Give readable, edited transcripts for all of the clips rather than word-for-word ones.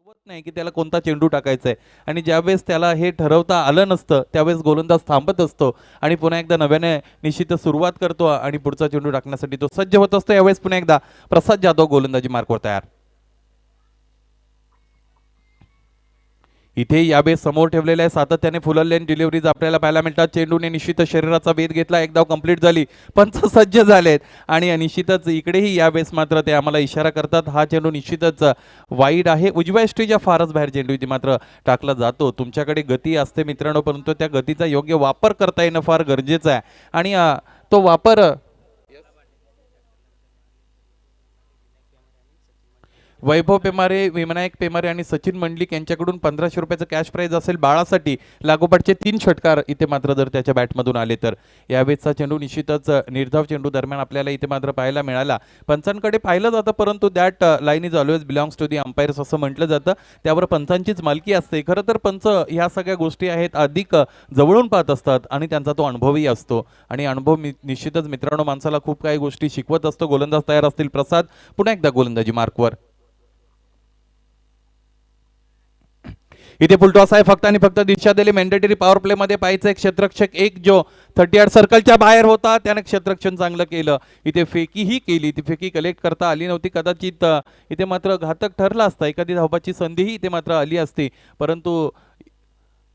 ठरवत नाही की त्याला कोणता चेंडू टाकायचा आहे आणि ज्यावेळेस त्याला हे ठरवता आलं नसतं त्यावेळेस गोलंदाज थांबत असतो आणि पुन्हा एकदा नव्याने निश्चितच सुरुवात करतो आणि पुढचा चेंडू टाकण्यासाठी तो सज्ज होत असतो। यावेळेस पुन्हा एकदा प्रसाद जाधव गोलंदाजी मार्कवर तयार। इथे यावेळेस समोर ठेवलेल्या आहे सातत्याने फुललेन डिलिव्हरीज आपल्याला पाहायला मिळतात। चेंडूने निश्चितच शरीराचा वेध घेतला, एक धाव कंप्लीट झाली, पंच सज्ज झालेत आणि निश्चितच इकडेही यावेळेस मात्र ते आम्हाला इशारा करतात हा चेंडू निश्चितच वाईड आहे, उजव्या यष्टीच्या फारच बाहेर चेंडू इथे मात्र टाकला जातो। तुमच्याकडे गती असते मित्रांनो, परंतु त्या गतीचा योग्य वापर करता येणं फार गरजेचं आहे आणि तो वापर वैभव पेमारे, विनायक पेमारे आणि सचिन मंडलिक यांच्याकडून 1500 रुपयाचं कॅश प्राइज असेल बाळासाठी। लागोपाठचे 3 षटकार इथे मात्र जर त्याच्या बॅटमधून आले तर यावेळेसचा चेंडू निश्चितच निर्धाव चेंडू दरम्यान आपल्याला इथे मात्र पाहायला मिळाला। पंचांकडे पाहिलं जातं परंतु that line is always belongs to the umpires असं म्हटलं जातं, त्यावर पंचांचीच मालकी असते। खरं तर पंच ह्या सगळ्या गोष्टी आहेत अधिक जवळून पाहत असतात आणि त्यांचा तो अनुभवही असतो आणि अनुभव निश्चितच मित्रांनो माणसाला खूप काही गोष्टी शिकवत असतो। गोलंदाज तयार असतील प्रसाद, पुन्हा एकदा गोलंदाजी मार्कवर। इथे फुलटॉस आहे फक्त आणि फक्त दिशा दिली मॅन्डेटरी पॉवर प्ले मध्ये पाहायचं क्षेत्ररक्षक एक जो 38 सर्कलच्या बाहेर होता त्याने क्षेत्ररक्षण चांगलं केलं। इथे फेकी ही केली, ती फेकी कलेक्ट करता आली नव्हती, कदाचित इथे मात्र घातक ठरला असता, एखादी धावपाची संधीही इथे मात्र आली असती परंतु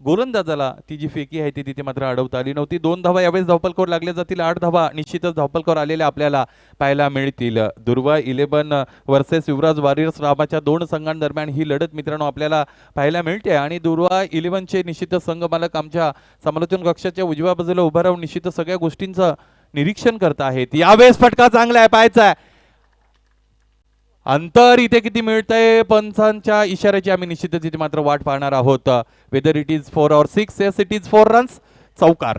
गोलंदाजाला ती जी फेकी आहे ती तिथे मात्र अडवता आली नव्हती। 2 धावा यावेळेस धावपलकर लागले जातील, 8 धावा निश्चितच धावपलकर आलेल्या आपल्याला पाहायला मिळतील। दुर्वा 11 वर्सेस युवराज वॉरियर्स नावाच्या 2 संघांदरम्यान ही लढत मित्रांनो आपल्याला पाहायला मिळते आणि दुर्वा 11चे निश्चितच संघ मालक आमच्या समालोचन कक्षाच्या उजव्या बाजूला उभा राहून निश्चितच सगळ्या गोष्टींचं निरीक्षण करत आहेत। यावेळेस फटका चांगला आहे, पाहायचा आहे अंतर इथे किती मिळतंय, पंचांच्या इशाऱ्याची आम्ही निश्चितच इथे मात्र वाट पाहणार आहोत। Whether it is 4 or 6, yes it is 4 runs, चौकार।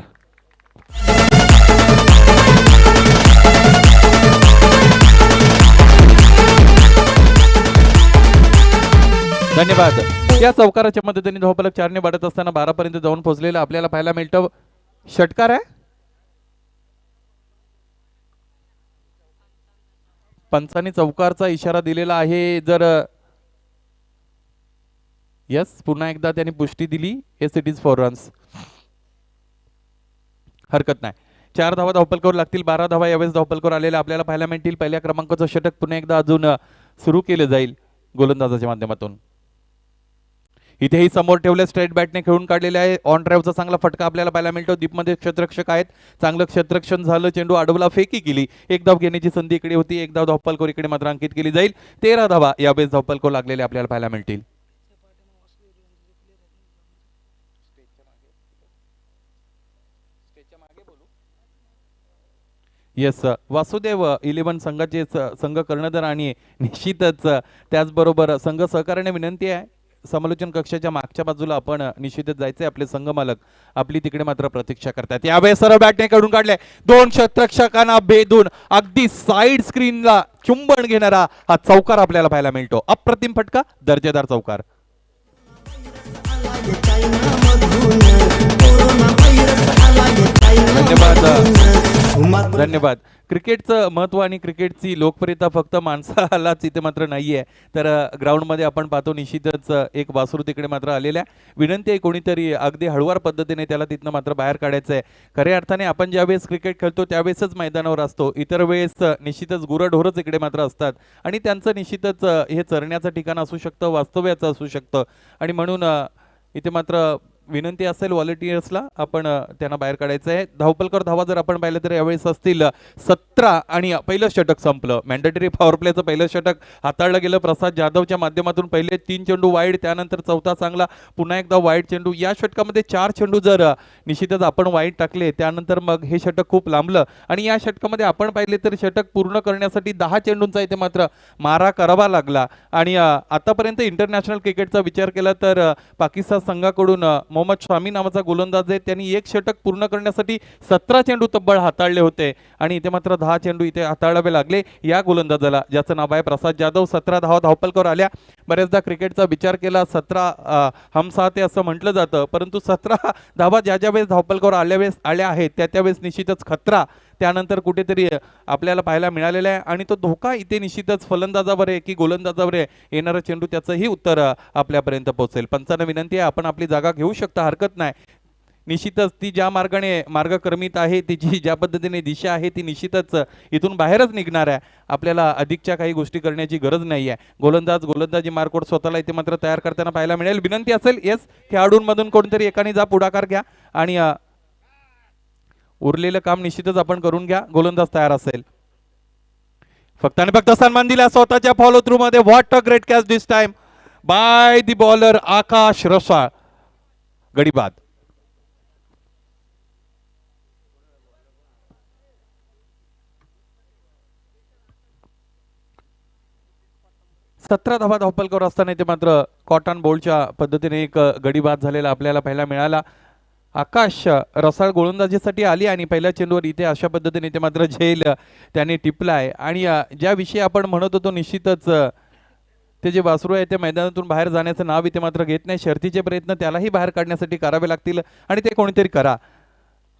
धन्यवाद। या चौकाराच्या मदतीने धावफलक 4 ने वाढत असताना 12 पर्यंत जाऊन पोहोचलेला आपल्याला पाहायला मिळतं। षटकार आहे, पंचांनी चौकारचा इशारा दिलेला आहे। जर यस पुन्हा एकदा त्यांनी पुष्टी दिली, येस इट इज 4 रन्स, हरकत नाही। 4 धावा धावपलकर लागतील, 12 धावा यावेळेस धावपलकर आलेल्या आपल्याला पाहायला मिळतील। पहिल्या क्रमांकाचं षटक पुन्हा एकदा अजून सुरू केलं जाईल गोलंदाजाच्या माध्यमातून। इथेही समोर ठेवले स्ट्रेट बॅटने खेळून काढलेले आहे, ऑन ड्राईव्हचा चांगला फटका आपल्याला पाहायला मिळतो। दीपमध्ये क्षेत्ररक्षक आहेत, चांगलं क्षेत्ररक्षण झालं, चेंडू अडवला, फेकी केली, एक धाव घेण्याची संधी इकडे होती, एक धाव धावपलकर इकडे मात्र अंकित केली जाईल। 13 धावा यावेळेस धावपलकर लागलेले आपल्याला पाहायला मिळतील। येस वासुदेव 11 संघाचे संघ कर्णधार आणि निश्चितच त्याचबरोबर संघ सहकार्याने विनंती आहे समालोचन कक्षाच्या मागच्या बाजूला आपण निश्चितच जायचंय, आपले संघ मालक आपली तिकडे मात्र प्रतीक्षा करतात। यावेळेस सरळ बॅटने काढून काढले, 2 क्षेत्ररक्षकांना भेदून अगदी साइड स्क्रीनला चुंबन घेणारा हा चौकार आपल्याला पाहायला मिळतो। अप्रतिम फटका, दर्जेदार चौकार। धन्यवाद धन्यवाद। क्रिकेटचं महत्व आणि क्रिकेटची लोकप्रियता फक्त माणसालाच इथे मात्र नाहीये, तर ग्राउंडमध्ये आपण पाहतो निश्चितच एक वासरू तिकडे मात्र आलेल्या विनंती आहे कोणीतरी अगदी हळूवार पद्धतीने त्याला तिथनं मात्र बाहेर काढायचं आहे। खऱ्या अर्थाने आपण ज्यावेळेस क्रिकेट खेळतो त्यावेळेसच मैदानावर असतो, इतर वेळेस निश्चितच गुरंढोरच इकडे मात्र असतात आणि त्यांचं निश्चितच हे चरण्याचं ठिकाण असू शकतं, वास्तव्याचं असू शकतं आणि म्हणून इथे मात्र विनंती असेल व्हॉलंटियर्सला आपण त्यांना बाहेर काढायचं आहे। धावपलकर धावा जर आपण पाहिलं तर यावेळेस असतील 17 आणि पहिलं षटक संपलं। मॅन्डेटरी पॉवर प्लेचं पहिलं षटक हाताळलं गेलं प्रसाद जाधवच्या माध्यमातून। पहिले 3 चेंडू वाईड, त्यानंतर चौथा चांगला, पुन्हा एकदा वाईड चेंडू। या षटकामध्ये 4 चेंडू जर निश्चितच आपण वाईड टाकले त्यानंतर मग हे षटक खूप लांबलं आणि या षटकामध्ये आपण पाहिले तर षटक पूर्ण करण्यासाठी 10 चेंडूंचा इथे मात्र मारा करावा लागला आणि आतापर्यंत इंटरनॅशनल क्रिकेटचा विचार केला तर पाकिस्तान संघाकडून मोहम्मद शामी नावाचा गोलंदाज आहे, त्यांनी एक षटक पूर्ण करण्यासाठी 17 चेंडू तब्बल हाताळले होते आणि इथे मात्र 10 चेंडू इथे हाताळावे लागले या गोलंदाजाला ज्याचं नाव आहे प्रसाद जाधव। 17 धावा धावपलकर आल्या। बऱ्याचदा क्रिकेटचा विचार केला 17 हम साथ असं म्हटलं जातं, परंतु 17 धावा ज्या ज्या वेळेस धावपलकर आल्या आहेत त्या त्यावेळेस निश्चितच खतरा त्यानंतर कुठेतरी आपल्याला पाहायला मिळालेला आहे आणि तो धोका इथे निश्चितच फलंदाजावर आहे की गोलंदाजावर आहे, येणारा चेंडू त्याचंही उत्तर आपल्यापर्यंत पोहोचेल. पंचांना विनंती आहे, आपण आपली जागा घेऊ शकता, हरकत नाही. निश्चितच ती ज्या मार्गाने मार्गक्रमित आहे, तिची ज्या पद्धतीने दिशा आहे ती निश्चितच इथून बाहेरच निघणार आहे. आपल्याला अधिकच्या काही गोष्टी करण्याची गरज नाही आहे. गोलंदाजी मार्कवर स्वतःला इथे मात्र तयार करताना पाहायला मिळेल. विनंती असेल येस खेळाडूंमधून कोणतरी एकाने जा पुढाकार घ्या आणि उरलेलं काम निश्चितच आपण करून घ्या. गोलंदाज तयार असेल. फक्त आणि फक्त सन्मान दिला स्वतःच्या फॉलो थ्रू मध्ये. What a great catch this time by the bowler Akash Rasal. गडी बाद. 17 धावा धावपलकावर असताना इथे मात्र कॉटन बोल्डच्या पद्धतीने एक गडी बाद झालेला आपल्याला पाहायला मिळाला. आकाश रसाळ गोलंदाजीसाठी आली आणि पहिल्या चेंडूवर इथे अशा पद्धतीने इथे मात्र झेल त्याने टिपलाय आणि ज्याविषयी आपण म्हणत होतो निश्चितच ते जे वासरू आहे ते मैदानातून बाहेर जाण्याचं नाव इथे मात्र घेत नाही. शर्तीचे प्रयत्न त्यालाही बाहेर काढण्यासाठी करावे लागतील आणि ते कोणीतरी करा.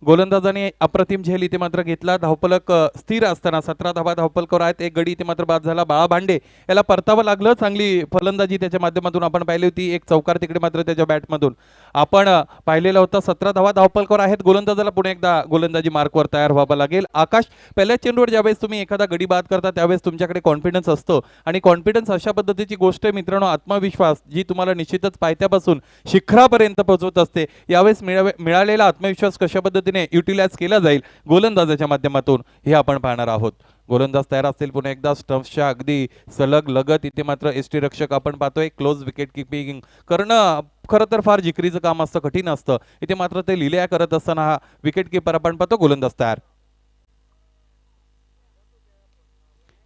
गोलंदाजाने अप्रतिम झेल इथे मात्र घेतला. धावपलक स्थिर असताना 17 धावा धावपलकावर आहेत. एक गडी इथे मात्र बाद झाला. बाळा भांडे याला परतावं लागलं. चांगली फलंदाजी त्याच्या माध्यमातून आपण पाहिली होती. एक चौकार तिकडे मात्र त्याच्या बॅटमधून आपण पाहिलेला होता. 17 धावा धावपलकावर आहेत. गोलंदाजाला पुन्हा एकदा गोलंदाजी मार्कवर तयार व्हावं लागेल. आकाश पहिल्या चेंडूवर ज्यावेळेस तुम्ही एखादा गडी बाद करता त्यावेळेस तुमच्याकडे कॉन्फिडन्स असतो आणि कॉन्फिडन्स अशा पद्धतीची गोष्ट आहे मित्रांनो, आत्मविश्वास जी तुम्हाला निश्चितच पायथ्यापासून शिखरापर्यंत पोहोचवत असते. यावेळेस मिळालेला आत्मविश्वास कशा पद्धतीने युटिलाइज केला जाईल गोलंदाजाच्या माध्यमातून हे आपण पाहणार आहोत. गोलंदाज तयार असतील पुन्हा एकदा. स्टम्प्सच्या अगदी सलग लगत इथे मात्र एसटी रक्षक आपण पाहतोय. क्लोज विकेट किपिंग करणं खरं तर फार जिकरीचं काम असतं, कठीण असतं. इथे मात्र ते लिलया करत असताना हा विकेट किपर आपण पाहतो. गोलंदाज तयार.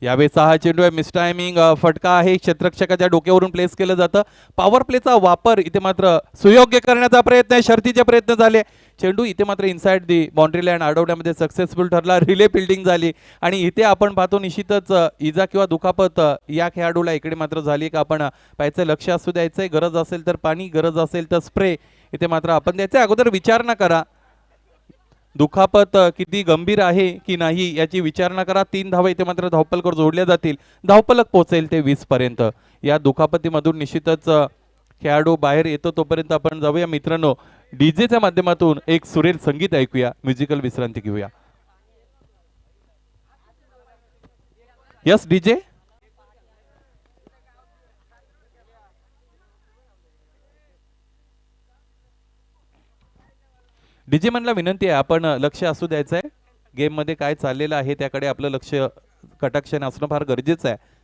यावेळेस हा चेंडू आहे मिस टायमिंग फटका आहे. क्षेत्ररक्षकाच्या डोक्यावरून प्लेस केलं जातं. पॉवर प्लेचा वापर इथे मात्र सुयोग्य करण्याचा प्रयत्न आहे. शर्तीचे प्रयत्न झाले. चेंडू इथे मात्र इनसाइड दी बाउंड्री लाईन अडवण्यामध्ये सक्सेसफुल ठरला. रिले फिल्डिंग झाली आणि इथे आपण पाहतो निश्चितच इजा किंवा दुखापत या खेळाडूला इकडे मात्र झाली का आपण पाहायचं, लक्ष असू द्यायचंय. गरज असेल तर पाणी, गरज असेल तर स्प्रे इथे मात्र आपण द्यायचं. अगोदर विचारणा करा दुखापत किती गंभीर आहे की नाही याची विचारणा करा. 3 धावा इथे मात्र धावपलकावर जोडल्या जातील. धावपलक पोहोचेल ते 20 पर्यंत. या दुखापतीमधून निश्चितच खेळाडू बाहेर येतो. तोपर्यंत आपण जाऊया मित्रांनो डीजेच्या माध्यमातून एक सुरेल संगीत ऐकूया, म्युझिकल विश्रांती घेऊया. Yes DJ. डीजे म्हणला विनंती आहे आपण लक्ष असू द्यायचं आहे. गेम मध्ये काय चाललेलं आहे त्याकडे आपलं लक्ष कटाक्षाने असणं फार गरजेचं आहे.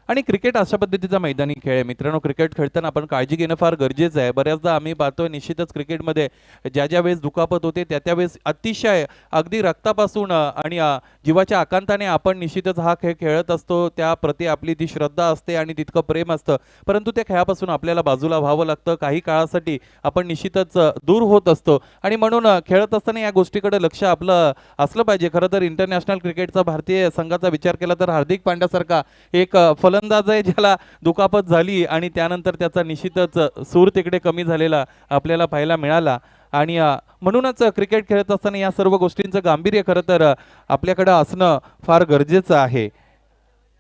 आणि क्रिकेट अशा पद्धतीचा मैदानी खेळ आहे मित्रांनो. क्रिकेट खेळताना आपण काळजी घेणं फार गरजेचं आहे. बऱ्याचदा आम्ही पाहतोय निश्चितच क्रिकेटमध्ये ज्या ज्या वेळेस दुखापत होते त्या त्यावेळेस अतिशय अगदी रक्तापासून आणि जीवाच्या आकांताने आपण निश्चितच हा खेळ खेळत असतो. त्याप्रती आपली ती श्रद्धा असते आणि तितकं प्रेम असतं. परंतु त्या खेळापासून आपल्याला बाजूला व्हावं लागतं. काही काळासाठी आपण निश्चितच दूर होत असतो आणि म्हणून खेळत असताना या गोष्टीकडे लक्ष आपलं असलं पाहिजे. खरं तर इंटरनॅशनल क्रिकेटचा भारतीय संघाचा विचार केला तर हार्दिक पांड्यासारखा एक फलंदाज आहे ज्याला दुखापत झाली आणि त्यानंतर त्याचा निश्चितच सूर तिकडे कमी झालेला आपल्याला पाहायला मिळाला. आणि म्हणूनच क्रिकेट खेळत असताना या सर्व गोष्टींचं गांभीर्य खरं तर आपल्याकडे असणं फार गरजेचं आहे.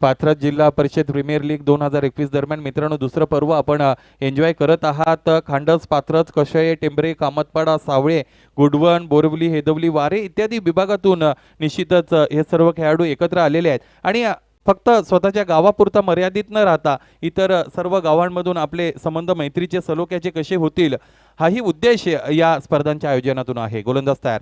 पाथरज जिल्हा परिषद प्रीमियर लीग 2021 दरम्यान मित्रांनो दुसरं पर्व आपण एन्जॉय करत आहात. खांडस, पाथरज, कशये, टेंबरे, कामतपाडा, सावळे, गुडवन, बोरवली, हेदवली, वारे इत्यादी विभागातून निश्चितच हे सर्व खेळाडू एकत्र आलेले आहेत. आणि फक्त स्वतःच्या गावापुरता मर्यादित न राहता इतर सर्व गावांमधून आपले संबंध मैत्रीचे सलोख्याचे कसे होतील हाही उद्देश या स्पर्धांच्या आयोजनातून आहे. गोलंदाज तयार.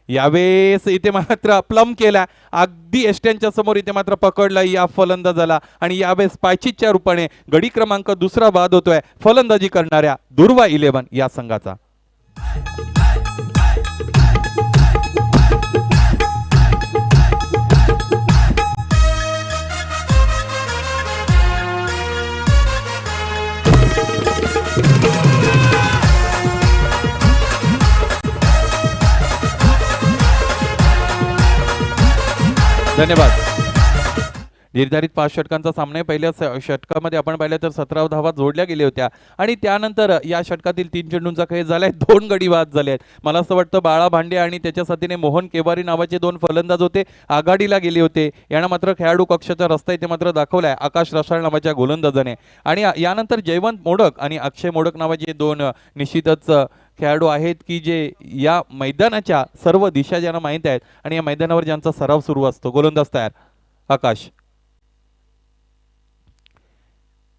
यावेळेस इथे मात्र प्लम केला. अगदी एस्ट्यांच्या समोर इथे मात्र पकडला या फलंदाजाला आणि यावेळेस पायचीच्या रूपाने गडी क्रमांक दुसरा बाद होतोय फलंदाजी करणाऱ्या दुर्वा 11 या संघाचा. धन्यवाद निर्धारित 5 षटकांचा सामना पहिल्या षटकामध्ये आपण पाहिलं तर 17 धावा जोडल्या गेल्या होत्या आणि त्यानंतर या षटकातील 3 चेंडूंचा खेळ झालाय, 2 गडी बाद झाले आहेत. मला असं वाटतं बाळा भांडे आणि त्याच्या साथीने मोहन केवारी नावाचे 2 फलंदाज होते, आघाडीला गेले होते. यानं मात्र खेळाडू कक्षाचा रस्ता इथे मात्र दाखवलाय आकाश रसाळ नावाच्या गोलंदाजाने. आणि यानंतर जयवंत मोडक आणि अक्षय मोडक नावाचे 2 निश्चितच खेळाडू आहेत की जे या मैदानाच्या सर्व दिशा ज्यांना माहीत आहेत आणि या मैदानावर ज्यांचा सराव सुरू असतो. गोलंदाज तयार आकाश.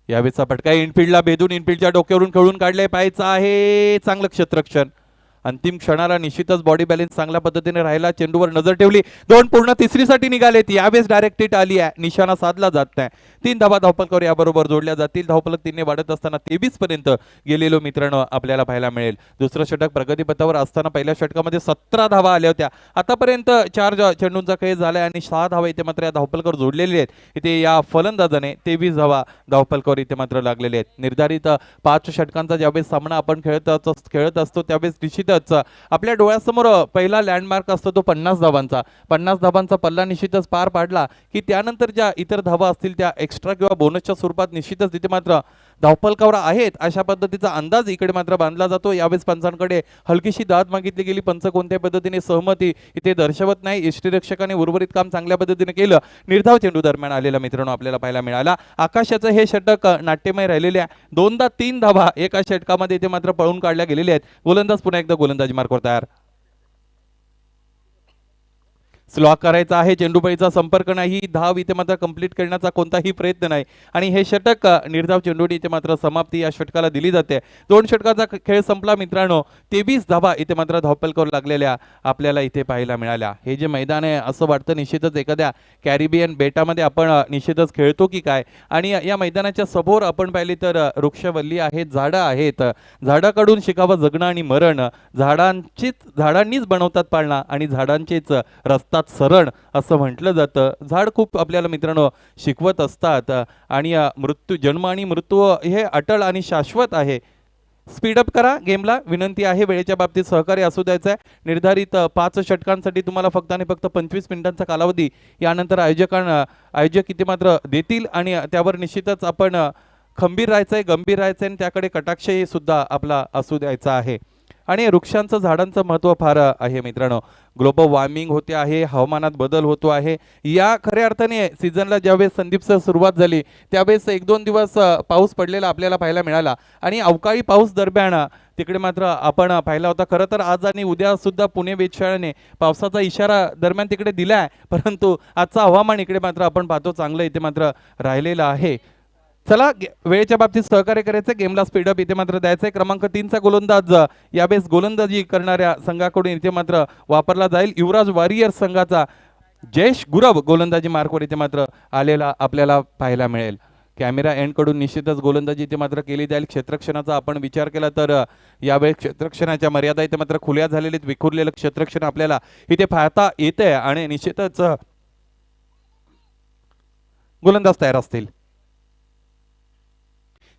यावेळेचा फटका इनफिल्डला भेदून इनफिल्डच्या डोक्यावरून खेळून काढले पाहायचं आहे. चांगलं क्षेत्ररक्षण. अंतिम क्षणाला निश्चितच बॉडी बॅलन्स चांगल्या पद्धतीने राहिला. चेंडूवर नजर ठेवली. 2 पूर्ण तिसरीसाठी निघालेत. यावेळेस डायरेक्ट हिट आली आहे, निशाणा साधला जात नाही. 3 धावा धावपलकावर याबरोबर जोडल्या जातील. धावपलक 3 वाढत असताना 23 पर्यंत गेलेलो मित्रांनो आपल्याला पाहायला मिळेल. दुसरं षटक प्रगतीपथावर असताना पहिल्या षटकामध्ये 17 धावा आल्या होत्या. आतापर्यंत 4 चेंडूंचा खेळ झालाय आणि 6 धावा इथे मात्र या धावपलकावर जोडलेले आहेत. इथे या फलंदाजाने 23 धावा धावपलकावर इथे मात्र लागलेले आहेत. निर्धारित 5 षटकांचा ज्यावेळेस सामना आपण खेळत असतो त्यावेळेस निश्चितच आपल्या डोळ्यासमोर पहिला लँडमार्क असतो तो 50 धावांचा. 50 धावांचा पल्ला निश्चितच पार पाडला की त्यानंतर ज्या इतर धावा असतील त्या एक्स्ट्रा किंवा बोनसच्या स्वरूपात निश्चितच तिथे मात्र धावपलकावर आहेत अशा पद्धतीचा अंदाज इकडे मात्र बांधला जातो. यावेळेस पंचांकडे हलकीशी दाद मागितली गेली. पंच कोणत्याही पद्धतीने सहमती इथे दर्शवत नाही. यष्टीरक्षकाने उर्वरित काम चांगल्या पद्धतीने केलं. निर्धाव चेंडू दरम्यान आलेला मित्रांनो आपल्याला पाहायला मिळाला. आकाशाचं हे षटक नाट्यमय राहिलेले आहे. 2दा 3 धावा एका षटकामध्ये इथे मात्र पळून काढल्या गेलेल्या आहेत. गोलंदाज पुन्हा एकदा गोलंदाजी मार्कवर तयार. स्लॉक करायचा आहे. चेंडूपळीचा संपर्क नाही. धाव इथे मात्र कंप्लीट करण्याचा कोणताही प्रयत्न नाही आणि हे षटक निर्धाव चेंडूने इथे मात्र समाप्ती या षटकाला दिली जाते. 2 षटकाचा खेळ संपला मित्रांनो. 23 धावा इथे मात्र धावपलकावर लागलेल्या आपल्याला इथे पाहायला मिळाल्या. हे जे मैदान आहे असं वाटतं निश्चितच एखाद्या कॅरिबियन बेटामध्ये आपण निश्चितच खेळतो की काय. आणि या मैदानाच्या समोर आपण पाहिली तर वृक्षवल्ली आहेत, झाडं आहेत. झाडाकडून शिकावं जगणं आणि मरण. झाडांनीच बनवतात पाळणा आणि झाडांचेच रस्ता सरण असं म्हटलं जातं. झाड खूप आपल्याला मित्रांनो शिकवत असतात आणि मृत्यू, जन्म आणि मृत्यू हे अटळ आणि शाश्वत आहे. स्पीडअप करा गेमला विनंती आहे. वेळेच्या बाबतीत सहकार्य असू द्यायचं आहे. निर्धारित 5 षटकांसाठी तुम्हाला फक्त आणि फक्त 25 मिनिटांचा कालावधी यानंतर आयोजक इथे मात्र देतील आणि त्यावर निश्चितच आपण खंबीर राहायचंय, गंभीर राहायचंय आणि त्याकडे कटाक्ष सुद्धा आपला असू द्यायचा आहे. आणि वृक्षांचं झाडांचं महत्त्व फार आहे मित्रांनो. ग्लोबल वॉर्मिंग होते आहे, हवामानात बदल होतो आहे. या खऱ्या अर्थाने सीझनला ज्यावेळेस संदीपचं सुरुवात झाली त्यावेळेस 1-2 दिवस पाऊस पडलेला आपल्याला पाहायला मिळाला आणि अवकाळी पाऊस दरम्यान तिकडे मात्र आपण पाहिला होता. खरं तर आज आणि उद्या सुद्धा पुणे वेधशाळेने पावसाचा इशारा दरम्यान तिकडे दिला आहे, परंतु आजचं हवामान इकडे मात्र आपण पाहतो चांगलं इथे मात्र राहिलेलं आहे. चला वेळेच्या बाबतीत सहकार्य करायचं, गेमला स्पीडअप इथे मात्र द्यायचंय. क्रमांक 3चा गोलंदाज यावेळेस गोलंदाजी करणाऱ्या संघाकडून इथे मात्र वापरला जाईल. युवराज वॉरियर संघाचा जयेश गुरव गोलंदाजी मार्कवर इथे मात्र आलेला आपल्याला पाहायला मिळेल. कॅमेरा एंडकडून निश्चितच गोलंदाजी इथे मात्र केली जाईल. क्षेत्ररक्षणाचा आपण विचार केला तर यावेळेस क्षेत्ररक्षणाच्या मर्यादा इथे मात्र खुल्या झालेल्या, विखुरलेलं क्षेत्ररक्षण आपल्याला इथे पाहता येते आणि निश्चितच गोलंदाज तयार असतील.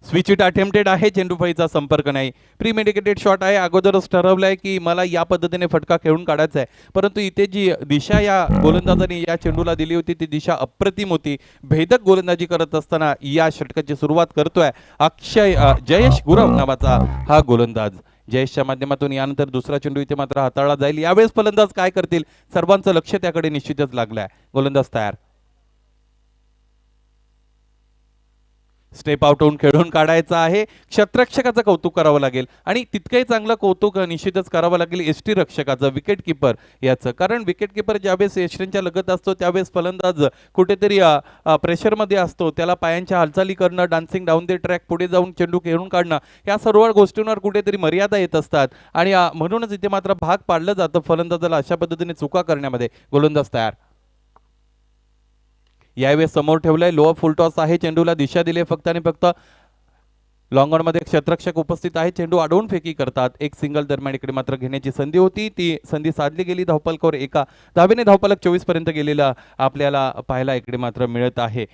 स्विच इट अटेम्प्टेड आहे. चेंडूफळीचा संपर्क नाही. प्रीमेडिकेटेड शॉट आहे. अगोदरच ठरवलंय की मला या पद्धतीने फटका खेळून काढायचा आहे, परंतु इथे जी दिशा या गोलंदाजाने या चेंडूला दिली होती ती दिशा अप्रतिम होती. भेदक गोलंदाजी करत असताना या षटकाची सुरुवात करतोय जयेश गुरव नावाचा हा गोलंदाज. जयेशच्या माध्यमातून यानंतर दुसरा चेंडू इथे मात्र हाताळला जाईल. यावेळेस फलंदाज काय करतील सर्वांचं लक्ष त्याकडे निश्चितच लागलंय. गोलंदाज तयार. स्टेप आउट होऊन खेळून काढायचा आहे. क्षेत्ररक्षकाचं कौतुक करावं लागेल आणि तितकंही चांगलं कौतुक निश्चितच करावं लागेल यष्टी रक्षकाचं, विकेट किपर याचं. कारण विकेट किपर ज्यावेळेस यष्टींच्या लगत असतो त्यावेळेस फलंदाज कुठेतरी प्रेशरमध्ये असतो. त्याला पायांच्या हालचाली करणं, डान्सिंग डाऊन द ट्रॅक, पुढे जाऊन चेंडू खेळून काढणं, या सर्व गोष्टींवर कुठेतरी मर्यादा येत असतात आणि म्हणूनच इथे मात्र भाग पाडलं जातं फलंदाजाला अशा पद्धतीने चुका करण्यामध्ये. गोलंदाज तयार. यावेळेस समोर ठेवलंय. लोअर फुल टॉस आहे. चेंडूला दिशा दिली फक्त आणि फक्त. लॉंग ऑन मध्ये क्षेत्ररक्षक उपस्थित आहे. चेंडू अडवून फेकी करतात. एक सिंगल दरम्यान इकडे मात्र घेण्याची संधी होती, ती संधी साधली गेली. धावपलकावर एका धावेने धावपलक 24 पर्यंत गेलेला आपल्याला पाहायला इकडे मात्र मिळत आहे.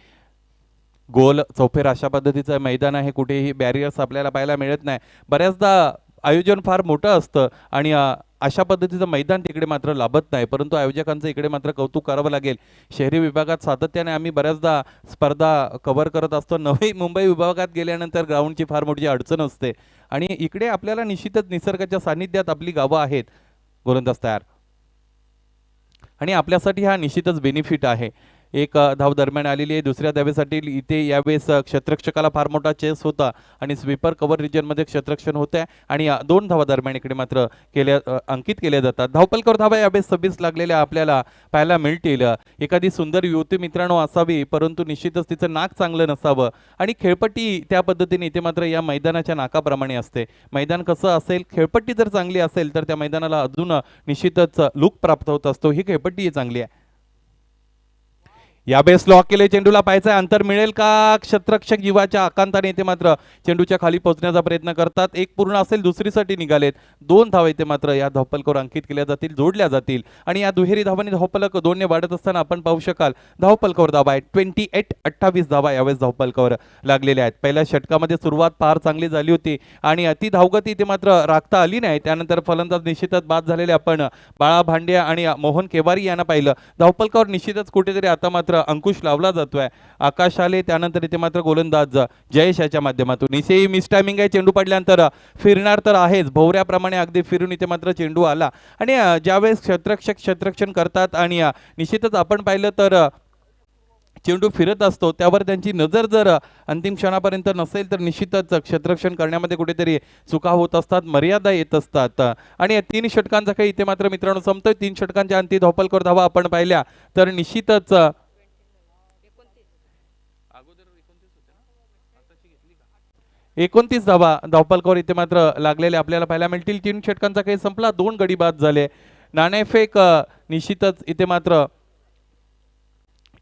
गोल चौफेर अशा पद्धतीचं मैदान आहे. कुठेही बॅरियर्स आपल्याला पाहायला मिळत नाही. बऱ्याचदा आयोजन फार मोठं असतं आणि अशा पद्धतीचं मैदान तिकडे मात्र लाभत नाही, परंतु आयोजकांचं इकडे मात्र कौतुक करावं लागेल. शहरी विभागात सातत्याने आम्ही बऱ्याचदा स्पर्धा कव्हर करत असतो. नवी मुंबई विभागात गेल्यानंतर ग्राउंडची फार मोठी अडचण असते आणि इकडे आपल्याला निश्चितच निसर्गाच्या सानिध्यात आपली गावं आहेत. गोलंदाज तयार आणि आपल्यासाठी हा निश्चितच बेनिफिट आहे. एक धाव दरम्यान आलेली आहे. दुसऱ्या धावेसाठी इथे यावेळेस क्षेत्ररक्षकाला फार मोठा चेस होता आणि स्वीपर कव्हर रिजनमध्ये क्षेत्ररक्षण होते आणि 2 धावा दरम्यान इकडे मात्र अंकित केल्या जातात. धावपलकर धावा यावेळेस 26 लागलेल्या आपल्याला पाहायला मिळतील. एखादी सुंदर युवती मित्रांनो असावी, परंतु निश्चितच तिचं नाक चांगलं नसावं आणि खेळपट्टी त्या पद्धतीने इथे मात्र या मैदानाच्या नाकाप्रमाणे असते. मैदान कसं असेल, खेळपट्टी जर चांगली असेल तर त्या मैदानाला अजून निश्चितच लुक प्राप्त होत असतो. ही खेळपट्टी चांगली आहे. यावेळेस लॉक केले, चेंडूला पाहायचं अंतर मिळेल का? क्षेत्ररक्षक जीवाच्या आकांताने इथे मात्र चेंडूच्या खाली पोहोचण्याचा प्रयत्न करतात. एक पूर्ण असेल, दुसरीसाठी निघालेत. 2 धावा इथे मात्र या धावपलकावर अंकित केल्या जातील, जोडल्या जातील आणि या दुहेरी धावांनी धावपलक 2 ने वाढत असताना आपण पाहू शकाल धावपलकावर धावा आहे 28 धावा यावेळेस धावपलकावर लागलेल्या आहेत. पहिल्या षटकामध्ये सुरुवात फार चांगली झाली होती आणि ती धावगती इथे मात्र राखता आली नाही. त्यानंतर फलंदाज निश्चितच बाद झालेले आपण बाळा भांड्या आणि मोहन केवारी यांना पाहिलं. धावपलकावर निश्चितच कुठेतरी आता मात्र अंकुश लावला जातोय. आकाश आले, त्यानंतर इथे मात्र गोलंदाज जयेश याच्या माध्यमातून इथे मिस टायमिंग आहे. चेंडू पडल्यानंतर फिरणार तर आहेच, भोवऱ्याप्रमाणे अगदी फिरून इथे मात्र चेंडू आला आणि ज्यावेळेस क्षेत्ररक्षण करतात आणि निश्चितच आपण पाहिलं तर चेंडू फिरत असतो त्यावर त्यांची नजर जर अंतिम क्षणापर्यंत नसेल तर निश्चितच क्षेत्ररक्षण करण्यामध्ये कुठेतरी चुका होत असतात, मर्यादा येत असतात आणि 3 षटकांचा खेळ इथे मात्र मित्रांनो संपतोय. 3 षटकांच्या अंती धावपलकर धावा आपण पाहिल्या तर निश्चितच 29 धावा धावपलकावर इथे मात्र लागलेले आपल्याला पाहायला मिळतील. 3 षटकांचा खेळ संपला, 2 गडी बाद झाले. नाणेफेक निश्चितच इथे मात्र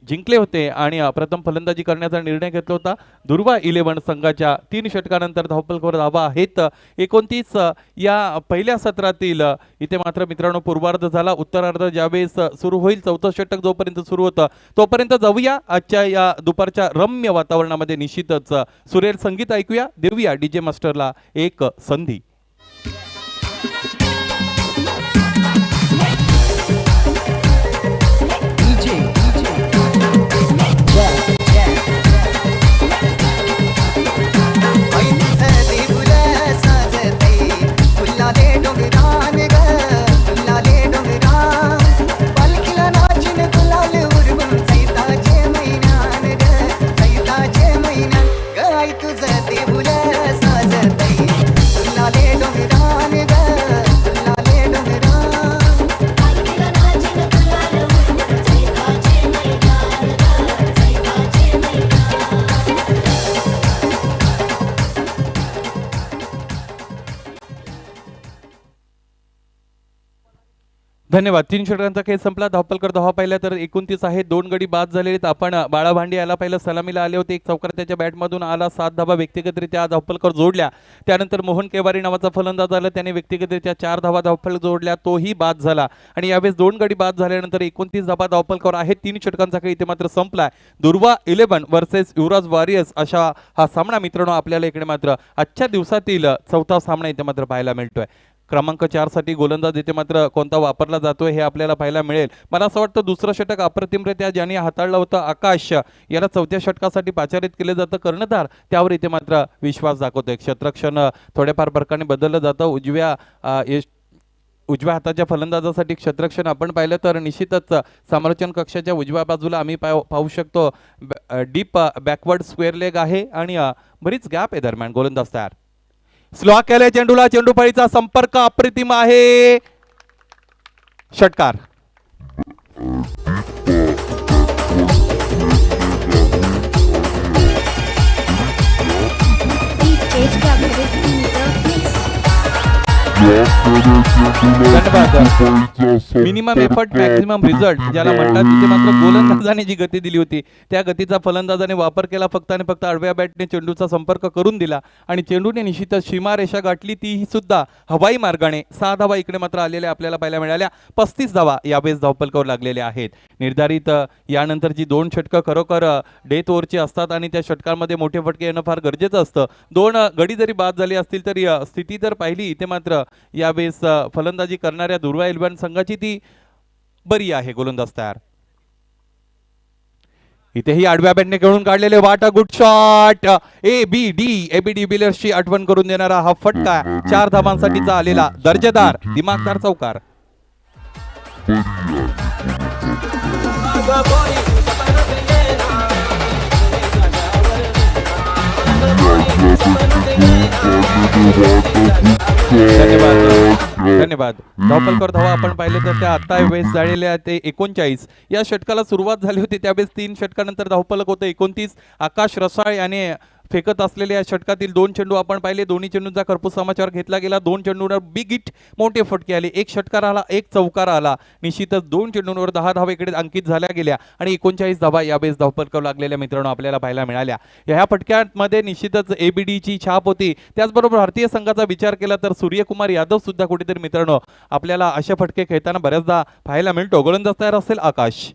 जिंकले होते आणि प्रथम फलंदाजी करण्याचा निर्णय घेतला होता. दुर्वा 11 संघाच्या 3 षटकानंतर धावपलकावर धावा आहेत 29. या पहिल्या सत्रातील इथे मात्र मित्रांनो पूर्वार्ध झाला. उत्तरार्ध ज्यावेळेस सुरू होईल, 4थं षटक जोपर्यंत सुरू होतं तोपर्यंत जाऊया आजच्या या दुपारच्या रम्य वातावरणामध्ये. निश्चितच सुरेल संगीत ऐकूया, देऊया डीजे मास्टरला एक संधी. धन्यवाद. 3 षटकांचा खेळ संपला. धावपलकर धावा पाहिल्या तर 29 आहे. 2 गडी बाद झालेले. आपण बाळा भांडे याला पहिलं सलामीला आले होते. एक चौकार त्याच्या बॅटमधून आला. 7 धावा व्यक्तिगतरित्या धावपलकर जोडल्या. त्यानंतर मोहन केवारी नावाचा फलंदाज आला, त्याने व्यक्तिगतरित्या 4 धावा धावपलक जोडल्या, तोही बाद झाला आणि यावेळेस 2 गडी बाद झाल्यानंतर 29 धावा धावपलकावर आहेत. 3 षटकांचा खेळ इथे मात्र संपलाय. दुर्वा 11 वर्सेस युवराज वॉरियर्स अशा हा सामना मित्रांनो आपल्याला इकडे मात्र आजच्या दिवसातील 4था सामना इथे मात्र पाहायला मिळतोय. क्रमांक 4 साठी गोलंदाज इथे मात्र कोणता वापरला जातोय हे आपल्याला पाहायला मिळेल. मला असं वाटतं दुसरं षटक अप्रतिमरित्या ज्यांनी हाताळलं होतं आकाश याला 4थ्या षटकासाठी पाचारित केले जातं. कर्णधार त्यावर इथे मात्र विश्वास दाखवतोय. क्षेत्ररक्षण थोड्याफार फरकाने बदललं जातं. उजव्या हाताच्या फलंदाजासाठी क्षेत्ररक्षण आपण पाहिलं तर निश्चितच समालोचन कक्षाच्या उजव्या बाजूला आम्ही पाहू शकतो डीप बॅकवर्ड स्क्वेअर लेग आहे आणि बरीच गॅप आहे दरम्यान. गोलंदाज तयार. स्लॉक केले चेंडूला, चेंडू फळीचा संपर्क अप्रतिम आहे. षटकार. मिनिमम एफर्ट मॅक्झिमम रिझल्ट ज्याला म्हणतात, तिथे मात्र गोलंदाजाने जी गती दिली होती त्या गतीचा फलंदाजाने वापर केला. फक्त आणि फक्त आडव्या बॅटने चेंडूचा संपर्क करून दिला आणि चेंडूने निश्चितच सीमारेषा गाठली, तीही सुद्धा हवाई मार्गाने. 6 धावा इकडे मात्र आलेल्या आपल्याला पाहायला मिळाल्या. 35 धावा यावेळेस धावपलकावर लागलेल्या आहेत. निर्धारित यानंतरची 2 षटकं खरोखर डेथ ओव्हरची असतात आणि त्या षटकांमध्ये मोठे फटके येणं फार गरजेचं असतं. 2 गडी जरी बाद झाले असतील तरी स्थिती जर पाहिली इथे मात्र यावेळेस फलंदाजी करणाऱ्या दुर्वा इलेव्हन संघाची ती बरी आहे. गोलंदाज तयार. इथेही आडव्या बॅटने खेळून काढलेले वाट गुड शॉट. एबी डिविलियर्सची आठवण करून देणारा हा फटका 4 धावांसाठीचा आलेला दर्जेदार दिमागदार चौकार. धन्यवाद. धावपलकर धावा आपण पाहिले तर त्या आता वेळेस झालेल्या ते 39. या षटकाला सुरुवात झाली होती त्यावेळेस 3 षटकानंतर धावपलक होतं 29. आकाश रसाळ याने फेकत असलेल्या षटकातील 2 चेंडू आपण पाहिले. दोन्ही चेंडूंचा खरपूस समाचार घेतला गेला. 2 चेंडूंवर बिग हिट मोठे फटके आले. 1 षटकार आला, 1 चौकार आला. निश्चितच 2 चेंडूंवर 10 धावा इकडे अंकित झाल्या गेल्या आणि 39 धावा यावेळेस धावपलकावर लागलेल्या मित्रांनो आपल्याला पाहायला मिळाल्या. ह्या फटक्यांमध्ये निश्चितच एबीडीची छाप होती. त्याचबरोबर भारतीय संघाचा विचार केला तर सूर्यकुमार यादव सुद्धा कुठेतरी मित्रांनो आपल्याला अशा फटके खेळताना बऱ्याचदा पाहायला मिळतो. गोलंदाज तयार असेल आकाश.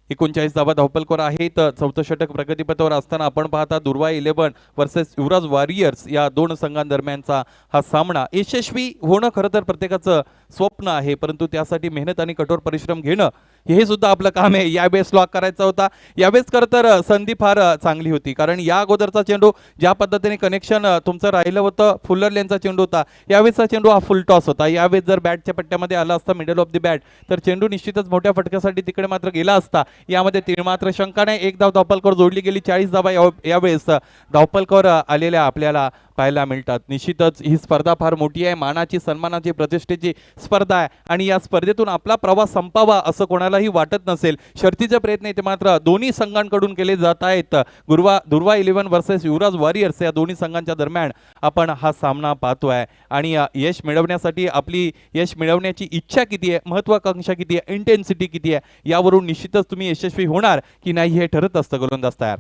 39 धावा धावपलकर आहेत. 4थं षटक प्रगतीपथावर असताना आपण पाहता दुर्वा 11 वर्सेस युवराज वॉरियर्स या 2 संघांदरम्यानचा हा सामना. यशस्वी होणं खरं तर प्रत्येकाचं स्वप्न आहे, परंतु त्यासाठी मेहनत आणि कठोर परिश्रम घेणं हे सुद्धा आपलं काम आहे. यावेळेस लॉक करायचा होता. यावेळेस खरं तर संधी फार चांगली होती, कारण या अगोदरचा चेंडू ज्या पद्धतीने कनेक्शन तुमचं राहिलं होतं फुल्लर लेनचा चेंडू होता. यावेळेसचा चेंडू हा फुल टॉस होता. यावेळेस जर बॅटच्या पट्ट्यामध्ये आला असता मिडल ऑफ द बॅट तर चेंडू निश्चितच मोठ्या फटक्यासाठी तिकडे मात्र गेला असता. यामध्ये तीळ मात्र शंका नाही. 1 धाव धावपलकर जोडली गेली. 40 धावा यावेळेस धावपलकर आलेल्या आपल्याला पाहायला मिळतात. निश्चितच ही स्पर्धा फार मोठी आहे. मानाची, सन्मानाची, प्रतिष्ठेची स्पर्धा आहे आणि या स्पर्धेतून आपला प्रवास संपावा असं कोणालाही वाटत नसेल. शर्तीचे प्रयत्न ते मात्र दोन्ही संघांकडून केले जात आहेत. दुर्वा 11 वर्सेस युवराज वॉरियर्स या दोन्ही संघांच्या दरम्यान आपण हा सामना पाहतोय आणि यश मिळवण्यासाठी आपली यश मिळवण्याची इच्छा किती आहे, महत्वाकांक्षा किती आहे, इंटेन्सिटी किती आहे यावरून निश्चितच तुम्ही यशस्वी होणार की नाही हे ठरत असतं. गोलंदाज तयार.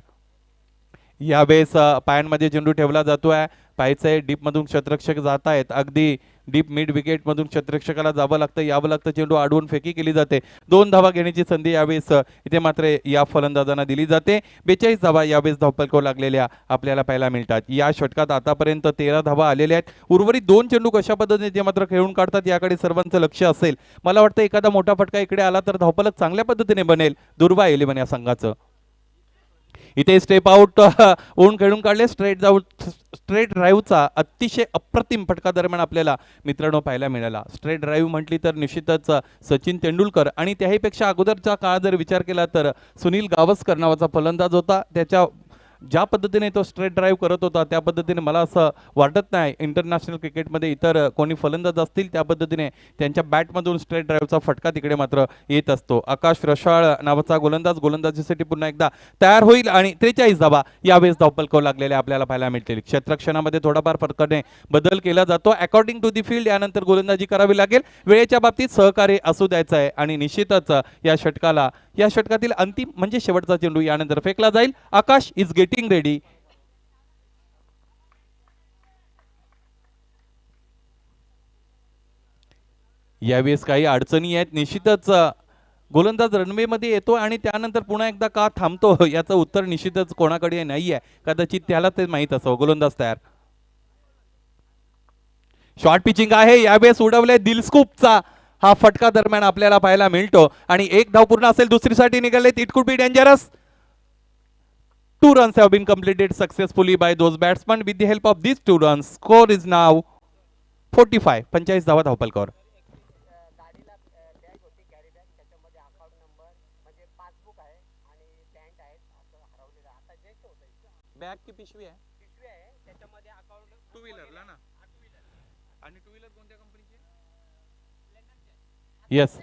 यावेळेस पायांमध्ये चेंडू ठेवला जातोय. पायचे डीप मधून क्षेत्ररक्षक जात आहेत. अगदी डीप मिड विकेट मधून क्षेत्ररक्षकाला जावं लागतं, यावं लागतं. चेंडू आडवून फेकी केली जाते. 2 धावा घेण्याची संधी यावेळेस इथे मात्र या फलंदाजांना दिली जाते. 42 धावा यावेळेस धावपलकावर लागलेल्या आपल्याला पाहायला मिळतात. या षटकात आतापर्यंत 13 धावा आलेल्या आहेत. उर्वरित 2 चेंडू कशा पद्धतीने ते मात्र खेळून काढतात याकडे सर्वांचं लक्ष असेल. मला वाटतं एखादा मोठा फटका इकडे आला तर धावपलक चांगल्या पद्धतीने बनेल दुर्वा 11 या संघाचं. इथे स्टेप आउट होऊन खेळून काढले. स्ट्रेट ड्राईव्हचा अतिशय अप्रतिम फटका दरम्यान आपल्याला मित्रांनो पाहायला मिळाला. स्ट्रेट ड्राईव्ह म्हटली तर निश्चितच सचिन तेंडुलकर आणि त्याहीपेक्षा अगोदरचा काळ जर विचार केला तर सुनील गावस्कर नावाचा फलंदाज होता. त्याच्या ज्या पद्धतीने तो स्ट्रेट ड्राईव्ह करत होता त्या पद्धतीने मला असं वाटत नाही इंटरनॅशनल क्रिकेटमध्ये इतर कोणी फलंदाज असतील त्या पद्धतीने त्यांच्या बॅटमधून स्ट्रेट ड्राईव्हचा फटका तिकडे मात्र येत असतो. आकाश रसाळ नावाचा गोलंदाजीसाठी पुन्हा एकदा तयार होईल आणि 43 धावा यावेळेस धावपलकावर लागलेल्या आपल्याला पाहायला मिळतील. क्षेत्ररक्षणामध्ये थोडाफार फरकाने बदल केला जातो अकॉर्डिंग टू दी फील्ड. यानंतर गोलंदाजी करावी लागेल. वेळेच्या बाबतीत सहकार्य असू द्यायचं आहे आणि निश्चितच या षटकातील अंतिम म्हणजे शेवटचा चेंडू यानंतर फेकला जाईल. आकाश इज गेटिंग रेडी. यावेळेस काही अडचणी आहेत. निश्चितच गोलंदाज रनवे मध्ये येतो आणि त्यानंतर पुन्हा एकदा का थांबतो याचं उत्तर निश्चितच कोणाकडे नाही आहे. कदाचित त्याला ते माहीत असावं. गोलंदाज तयार. शॉर्ट पिचिंग आहे. यावेळेस उडवले दिलस्कूपचा हा फटका दरम्यान आपल्याला पाहायला मिळतो आणि 1 धाव पूर्ण असेल. दुसरीसाठी निघाले. It could be dangerous. 2 runs have been completed successfully by those batsmen with the help of these 2 runs. Score is now 45. 45 धावा धावपलकावर. बॅग की पिशवी आहे? पिशवी आहे त्याच्यामध्ये अकाउंट 2 व्हीलरला ना. आणि 2 व्हीलर कोणत्या कंपनीची? येस.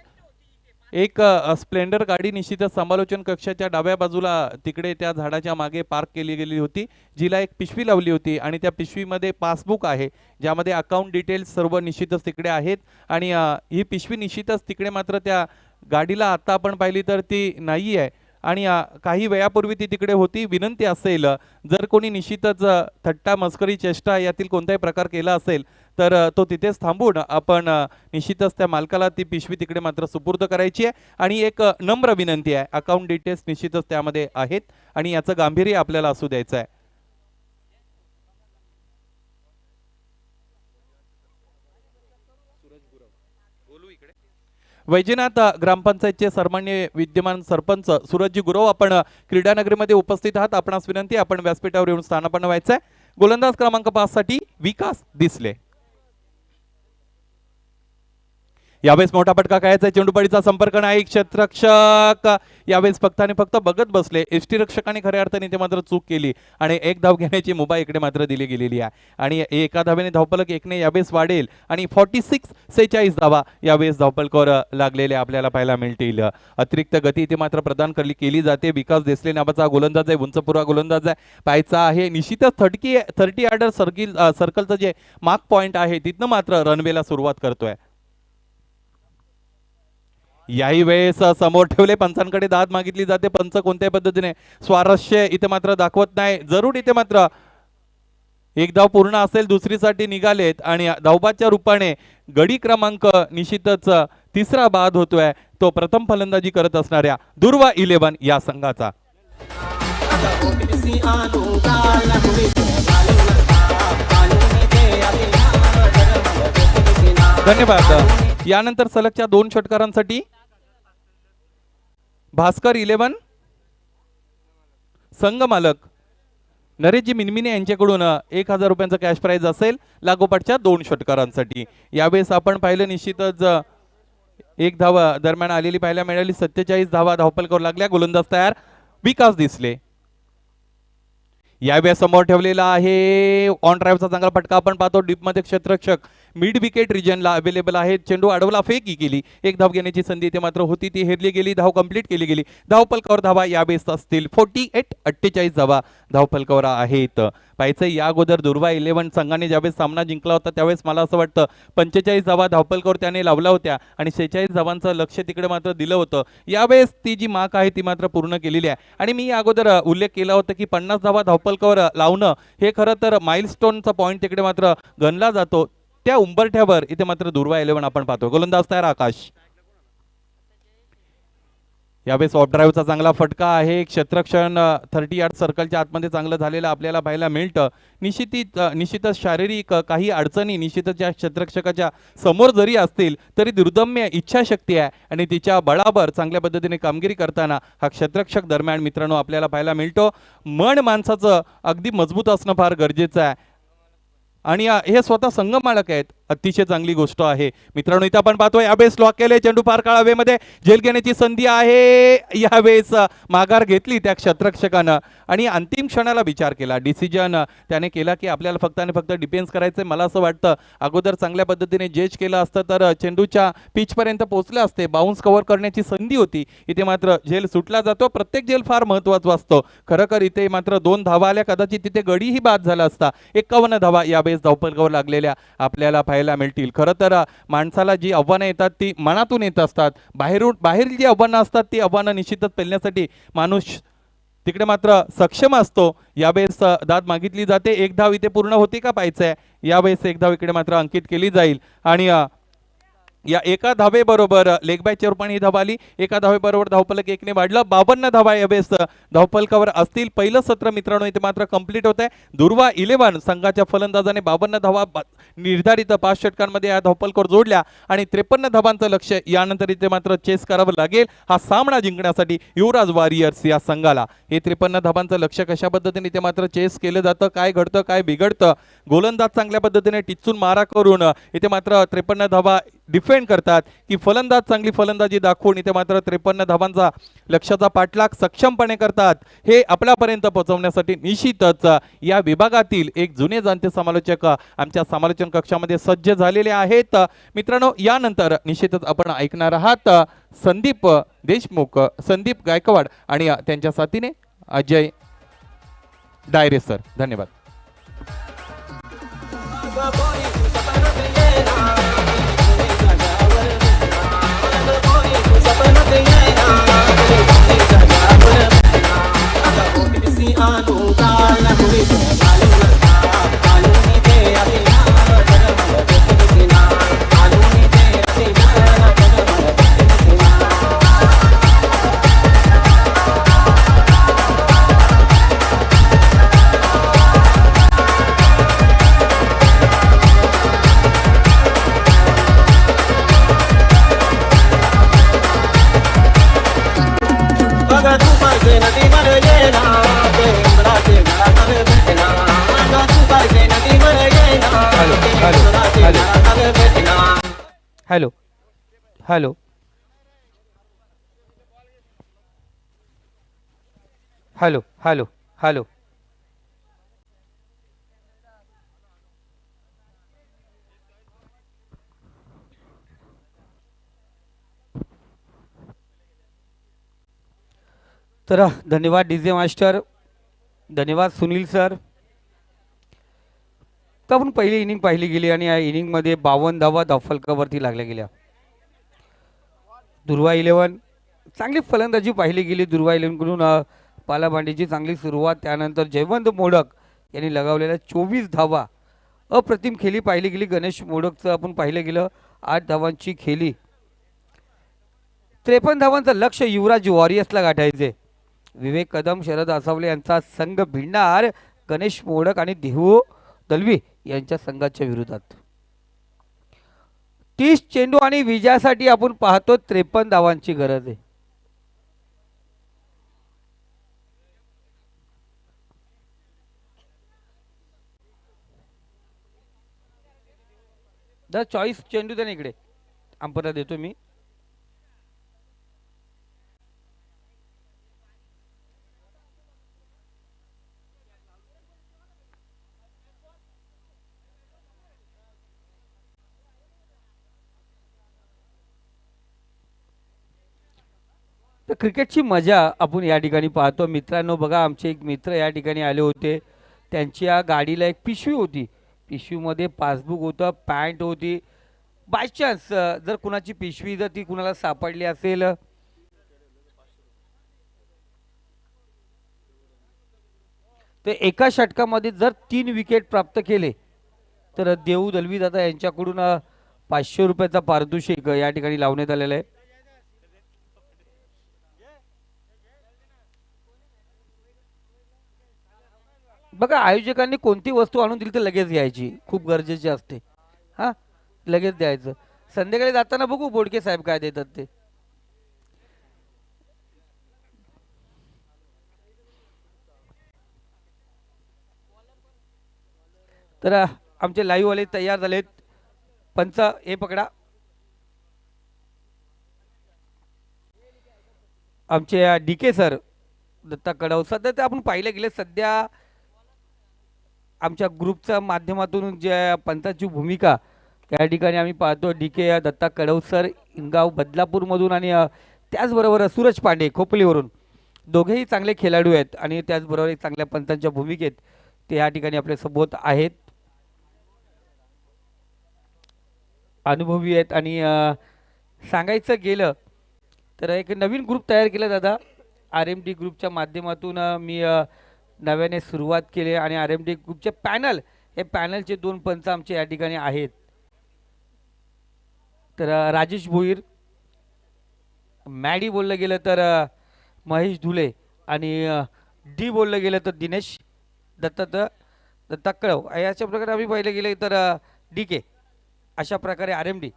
एक स्प्लेंडर गाडी निश्चितच समालोचन कक्षाच्या डाव्या बाजूला तिकडे त्या झाडाच्या मागे पार्क केली गेली होती, जिला एक पिशवी लावली होती आणि त्या पिशवीमध्ये पासबुक आहे ज्यामध्ये अकाउंट डिटेल्स सर्व निश्चितच तिकडे आहेत आणि ही पिशवी निश्चितच तिकडे मात्र त्या गाडीला आता आपण पाहिली तर ती नाही आहे आणि काही वेळापूर्वी ती तिकडे होती. विनंती असेल जर कोणी निश्चितच थट्टा मस्करी चेष्टा यातील कोणताही प्रकार केला असेल तर तो तिथेच थांबून आपण निश्चितच त्या मालकाला ती पिशवी तिकडे मात्र सुपूर्द करायची आहे आणि एक नम्र विनंती आहे. अकाउंट डिटेल्स निश्चितच त्यामध्ये आहेत आणि याचं गांभीर्य आपल्याला असू द्यायचं आहे. वैजनाथ ग्रामपंचायतचे सन्माननीय विद्यमान सरपंच सूरजजी गुरव आपण क्रीडानगरीमध्ये उपस्थित आहात. आपणास विनंती आपण व्यासपीठावर येऊन स्थानापन्न व्हायचंय. गोलंदाज क्रमांक 5 साठी विकास दिसले. यावेळेस मोठा फटका खायचा, चेंडूपडीचा संपर्क नाही, क्षेत्ररक्षक यावेळेस फक्त आणि फक्त बघत बसले. एसटी रक्षकाने खऱ्या अर्थाने ते मात्र चूक केली आणि एक धाव घेण्याची मुभा इकडे मात्र दिली गेलेली आहे आणि एका धावेने धावफलक एकने यावेळेस वाढेल आणि 46 धावा यावेळेस धावफलकावर लागलेले आपल्याला पाहायला मिळतील. अतिरिक्त गती इथे मात्र प्रदान केली जाते. विकास देसले नावाचा गोलंदाज आहे, उंचपुरा गोलंदाज आहे, पाहायचा आहे. निश्चितच 30 यार्डर सर्कलचं जे मार्क पॉइंट आहे तिथनं मात्र रनवेला सुरुवात करतोय. याही वेळेस समोर ठेवले, पंचांकडे दाद मागितली जाते. पंच कोणत्याही पद्धतीने स्वारस्य इथे मात्र दाखवत नाही. जरूर इथे मात्र एक धाव पूर्ण असेल, दुसरीसाठी निघालेत आणि धावबाच्या रूपाने गडी क्रमांक निश्चितच तिसरा बाद होतोय तो प्रथम फलंदाजी करत असणाऱ्या दुर्वा 11 या संघाचा. धन्यवाद. यानंतर सलगच्या 2 षटकारांसाठी भास्कर 11 संघ मालक नरेशजी मिनमिने यांच्याकडून 1000 रुपयांचा कॅश प्राइज असेल लागोपाठच्या 2 षटकारांसाठी. यावेळेस आपण पाहिलं निश्चितच एक धाव दरम्यान आलेली पाहायला मिळाली. 47 धावा धावफलकावर लागल्या. गोलंदाज तयार, विकास दिसले. यावेळेस समोर ठेवलेला आहे ऑन ड्राईव्हचा चांगला फटका आपण पाहतो. डीपमध्ये क्षेत्ररक्षक मिड विकेट रिजनला अवेलेबल आहे. चेंडू अडवला, फेक केली. एक धाव घेण्याची संधी इथे मात्र होती, ती हेरली गेली. धाव कंप्लीट केली गेली. धावफलकावर धावा यावेळेस असतील 48 धावा धावफलकावर आहेत. पाहायचं या अगोदर दुर्वा 11 संघाने ज्यावेळेस सामना जिंकला होता त्यावेळेस मला असं वाटतं 45 धावा धावफलकावर त्याने लावला होत्या आणि 46 धावांचं लक्ष तिकडे मात्र दिलं होतं. यावेळेस ती जी मार्क आहे ती मात्र पूर्ण केलेली आहे आणि मी या अगोदर उल्लेख केला होता की 50 धावा धावफलकावर लावणं हे खरं तर माइलस्टोनचा पॉईंट तिकडे मात्र गणला जातो. त्या उंबरठ्यावर इथे मात्र दुर्वा 11 आपण पाहतो. गोलंदाज तयार आकाश. यावेळेस ऑफ ड्राईव्हचा चांगला फटका आहे. क्षेत्ररक्षण 30 यार्ड सर्कलच्या आतमध्ये चांगलं झालेलं आपल्याला पाहायला मिळतं. निश्चितच शारीरिक काही अडचणी निश्चितच या क्षेत्ररक्षकाच्या समोर जरी असतील तरी दुर्दम्य इच्छाशक्ती आहे आणि तिच्या बळावर चांगल्या पद्धतीने कामगिरी करताना हा क्षेत्ररक्षक दरम्यान मित्रांनो आपल्याला पाहायला मिळतो. मन माणसाचं अगदी मजबूत असणं फार गरजेचं आहे आणि हे स्वतः संघ मालक आहेत, अतिशय चांगली गोष्ट आहे मित्रांनो. इथं आपण पाहतोय यावेळेस लॉक केले. चेंडू फार काळ हवेमध्ये, झेल घेण्याची संधी आहे. यावेळेस माघार घेतली त्या क्षेत्ररक्षकानं आणि अंतिम क्षणाला विचार केला. डिसिजन त्याने केला की आपल्याला फक्त आणि फक्त डिफेन्स करायचंय. मला असं वाटतं अगोदर चांगल्या पद्धतीने जेज केलं असतं तर चेंडूच्या पिचपर्यंत पोहोचले असते. बाउन्स कव्हर करण्याची संधी होती. इथे मात्र झेल सुटला जातो. प्रत्येक झेल फार महत्वाचा असतो. खरं इथे मात्र 2 धावा आल्या, कदाचित तिथे गडीही बाद झाला असता. 51 धावा यावेळेस धावफलकावर लागलेल्या आपल्याला पाहायला मिळतील. खरं तर माणसाला जी आव्हानं येतात ती मनातून येत असतात. बाहेर जी आव्हानं असतात ती आव्हानं निश्चितच पेलण्यासाठी माणूस तिकडे मात्र सक्षम असतो. यावेळेस दाद मागितली जाते. एक धाव इथे पूर्ण होती का पाहायचंय. यावेळेस एक धाव इकडे मात्र अंकित केली जाईल आणि या एका धावेबरोबर लेग बायच्या रूपाने ही धाव आली. एका धावेबरोबर धावफलक एकने वाढलं. 52 धावा यावेळेस धावफलकावर असतील. पहिलं सत्र मित्रांनो इथे मात्र कंप्लीट होत आहे. दुर्वा 11 संघाच्या फलंदाजाने 52 धावा निर्धारित 5 षटकांमध्ये या धावफलकावर जोडल्या आणि 53 धावांचं लक्ष यानंतर इथे मात्र चेस करावं लागेल हा सामना जिंकण्यासाठी युवराज वॉरियर्स या संघाला. हे 53 धावांचं लक्ष कशा पद्धतीने इथे मात्र चेस केलं जातं, काय घडतं काय बिघडतं. गोलंदाज चांगल्या पद्धतीने टिचून मारा करून इथे मात्र 53 धावा डिफेंड करतात की फलंदाज चांगली फलंदाजी दाखवून इथे मात्र 53 धावांचा लक्ष्याचा पाठलाग सक्षमपणे करतात. हे आपल्यापर्यंत पोहोचवण्यासाठी निश्चितच या विभागातील एक जुने जाणते समालोचक आमच्या समालोचन कक्षामध्ये सज्ज झालेले आहेत. मित्रांनो यानंतर निश्चितच आपण ऐकणार आहात संदीप देशमुख, संदीप गायकवाड आणि त्यांच्या साथीने अजय डायरे सर. धन्यवाद. Hello hello hello hello hello. तर धन्यवाद डी जे मास्टर, धन्यवाद सुनील सर. तर आपण पहिली इनिंग पाहिली गेली आणि या इनिंगमध्ये 52 धावा धावफलकावरती लागल्या गेल्या. दुर्वा इलेव्हन चांगली फलंदाजी पाहिली गेली दुर्वा इलेव्हनकडून. पालाभांडीची चांगली सुरुवात, त्यानंतर जयवंत मोडक यांनी लगावलेल्या 24 धावा अप्रतिम खेळी पाहिली गेली. गणेश मोडकचं आपण पाहिलं गेलं 8 धावांची खेळी. 53 धावांचं लक्ष्य युवराज वॉरियर्सला गाठायचे. विवेक कदम, शरद आसावले यांचा संघ भिडणार गणेश मोडक आणि देहू दलवी यांच्या संघाच्या विरोधात. 30 चेंडू आणि विजयासाठी आपण पाहतो 53 धावांची गरज आहे. द चॉईस चेंडू त्याने इकडे अंपरला देतो मी. तर क्रिकेटची मजा आपण या ठिकाणी पाहतो मित्रांनो. बघा आमचे एक मित्र या ठिकाणी आले होते. त्यांच्या गाडीला एक पिशवी होती. पिशवीमध्ये पासबुक होतं, पॅन्ट होती. बाय चान्स जर कुणाची पिशवी जर ती कुणाला सापडली असेल तर एका षटकामध्ये जर 3 विकेट प्राप्त केले तर देऊ दलवी दादा यांच्याकडून 500 रुपयाचा पारितोषिक या ठिकाणी लावण्यात आलेला आहे. बघा आयोजकांनी कोणती वस्तू आणून दिली तर लगेच घ्यायची, खूप गरजेची असते. हा, लगेच द्यायचं. संध्याकाळी जाताना बघू बोडके साहेब काय देतात ते. तर आमचे लाईव्ह वाले तयार झालेत. पंच हे पकडा. आमचे डी के सर दत्ता कडाव. सध्या ते आपण पाहिलं गेले सध्या आमच्या ग्रुपच्या माध्यमातून ज्या पंचाची भूमिका या ठिकाणी आम्ही पाहतो. डी के दत्ता कडव सर इंगाव बदलापूरमधून आणि त्याचबरोबर सूरज पांडे खोपलीवरून दोघेही चांगले खेळाडू आहेत आणि त्याचबरोबर एक चांगल्या पंचांच्या भूमिकेत ते या ठिकाणी आपल्या सोबत आहेत, अनुभवी आहेत. आणि सांगायचं गेलं तर एक नवीन ग्रुप तयार केला दादा. आर एम डी ग्रुपच्या माध्यमातून मी नव्याने सुरुवात केली आणि आर एम डी ग्रुपचे पॅनल, हे पॅनलचे 2 पंच आमचे या ठिकाणी आहेत. तर राजेश भोईर, मॅडी बोललं गेलं तर महेश धुले आणि डी बोललं गेलं तर दिनेश दत्ता कळव. याच्या प्रकारे आम्ही पाहिलं गेलं तर डी के. अशा प्रकारे आर एम डी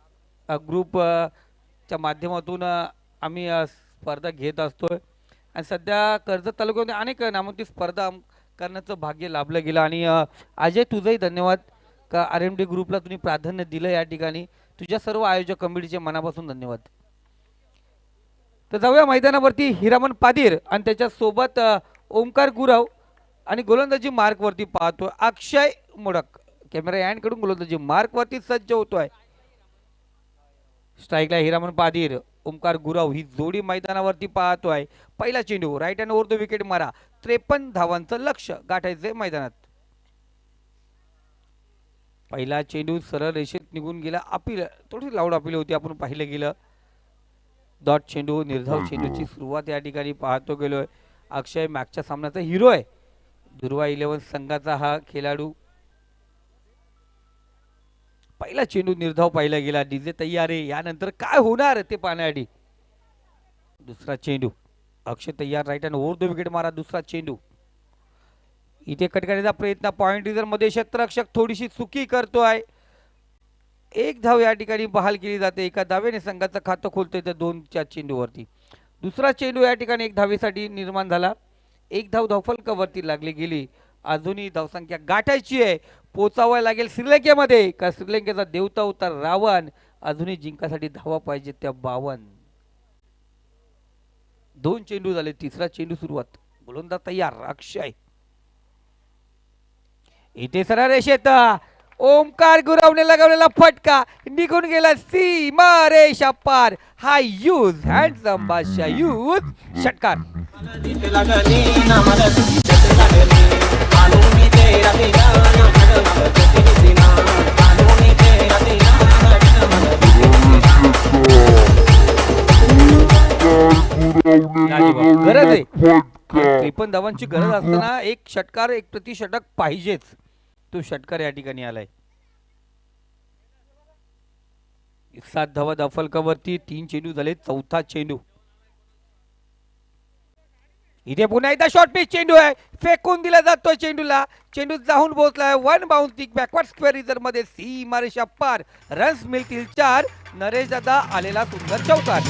ग्रुपच्या माध्यमातून आम्ही स्पर्धा घेत असतोय. आणि सध्या कर्जत तालुक्यामध्ये अनेक नामांकित स्पर्धा करण्याचं भाग्य लाभलं गेलं. आणि अजय तुझंही धन्यवाद का आर एम डी ग्रुपला तुम्ही प्राधान्य दिलं या ठिकाणी. तुझ्या सर्व आयोजक कमिटीचे मनापासून धन्यवाद. तर जाऊया मैदानावरती. हिरामन पादीर आणि त्याच्यासोबत ओमकार गुरव आणि गोलंदाजी मार्कवरती पाहतोय अक्षय मोडक. कॅमेरा हँड कडून गोलंदाजी मार्कवरती सज्ज होतोय. स्ट्राईकला हिरामन पादीर, ओमकार गुरव ही जोडी मैदानावरती पाहतोय. पहिला चेंडू right hand over the wicket मारा. 53 धावांचं लक्ष्य गाठायचंय मैदानात. पहिला चेंडू सरळ रेषेत निघून गेला. अपील थोडी लाऊड अपील होती आपण पाहिलं गेलं. डॉट चेंडू, निर्धाव चेंडूची सुरुवात या ठिकाणी पाहतो गेलोय. अक्षय मागच्या सामन्याचा हिरो आहे. दुर्वा इलेव्हन संघाचा हा खेळाडू. पहिला चेंडू निर्धाव पाहिला गेला. डीजे तयार आहे. यानंतर काय होणार ते पाहण्यासाठी. दुसरा चेंडू अक्षय तयार. Right hand over the wicket मारा. दुसरा चेंडू इथे कट करण्याचा प्रयत्न. पॉइंट रिझर्व मध्ये क्षेत्ररक्षक थोडीशी चुकी करतोय. एक धाव या ठिकाणी बहाल केली जाते. एका धावेने संघाचं खातं खोलतोय त्या 2च्या चेंडूवरती. दुसरा चेंडू या ठिकाणी एक धावेसाठी निर्माण झाला. एक धाव धावफलकावरती लागली गेली. अजूनही धावसंख्या गाठायची आहे. पोचावं लागेल श्रीलंकेमध्ये का श्रीलंकेचा देवता होता रावण अजूनही जिंकासाठी धावा पाहिजे त्या 52. 2 चेंडू झाले, तिसरा चेंडू सुरुवात. गोलंदाज तयार, अक्षय. इथे सरळ रेषेत ओमकार गुरावने लगावलेला फटका निघून गेला सीमा रेषा पार. हा यूज हँडसम बादशाह यूज षटकार. गरज आहे, 53 धावांची गरज असताना एक षटकार, एक प्रतिषटक पाहिजेच. तो षटकार या ठिकाणी आलाय. 7 धावा धाफलकावरती, 3 चेंडू झाले, चौथा चेंडू. इथे पुन्हा एकदा शॉर्ट पिच चेंडू आहे, फेकून दिला जातोय चेंडूला. चेंडू जाऊन पोहोचलाय one bounce kick backward square reserve मध्ये. सीमा रेषा पार, रन्स मिळतील 4. नरेश दादा आलेला सुंदर चौकार.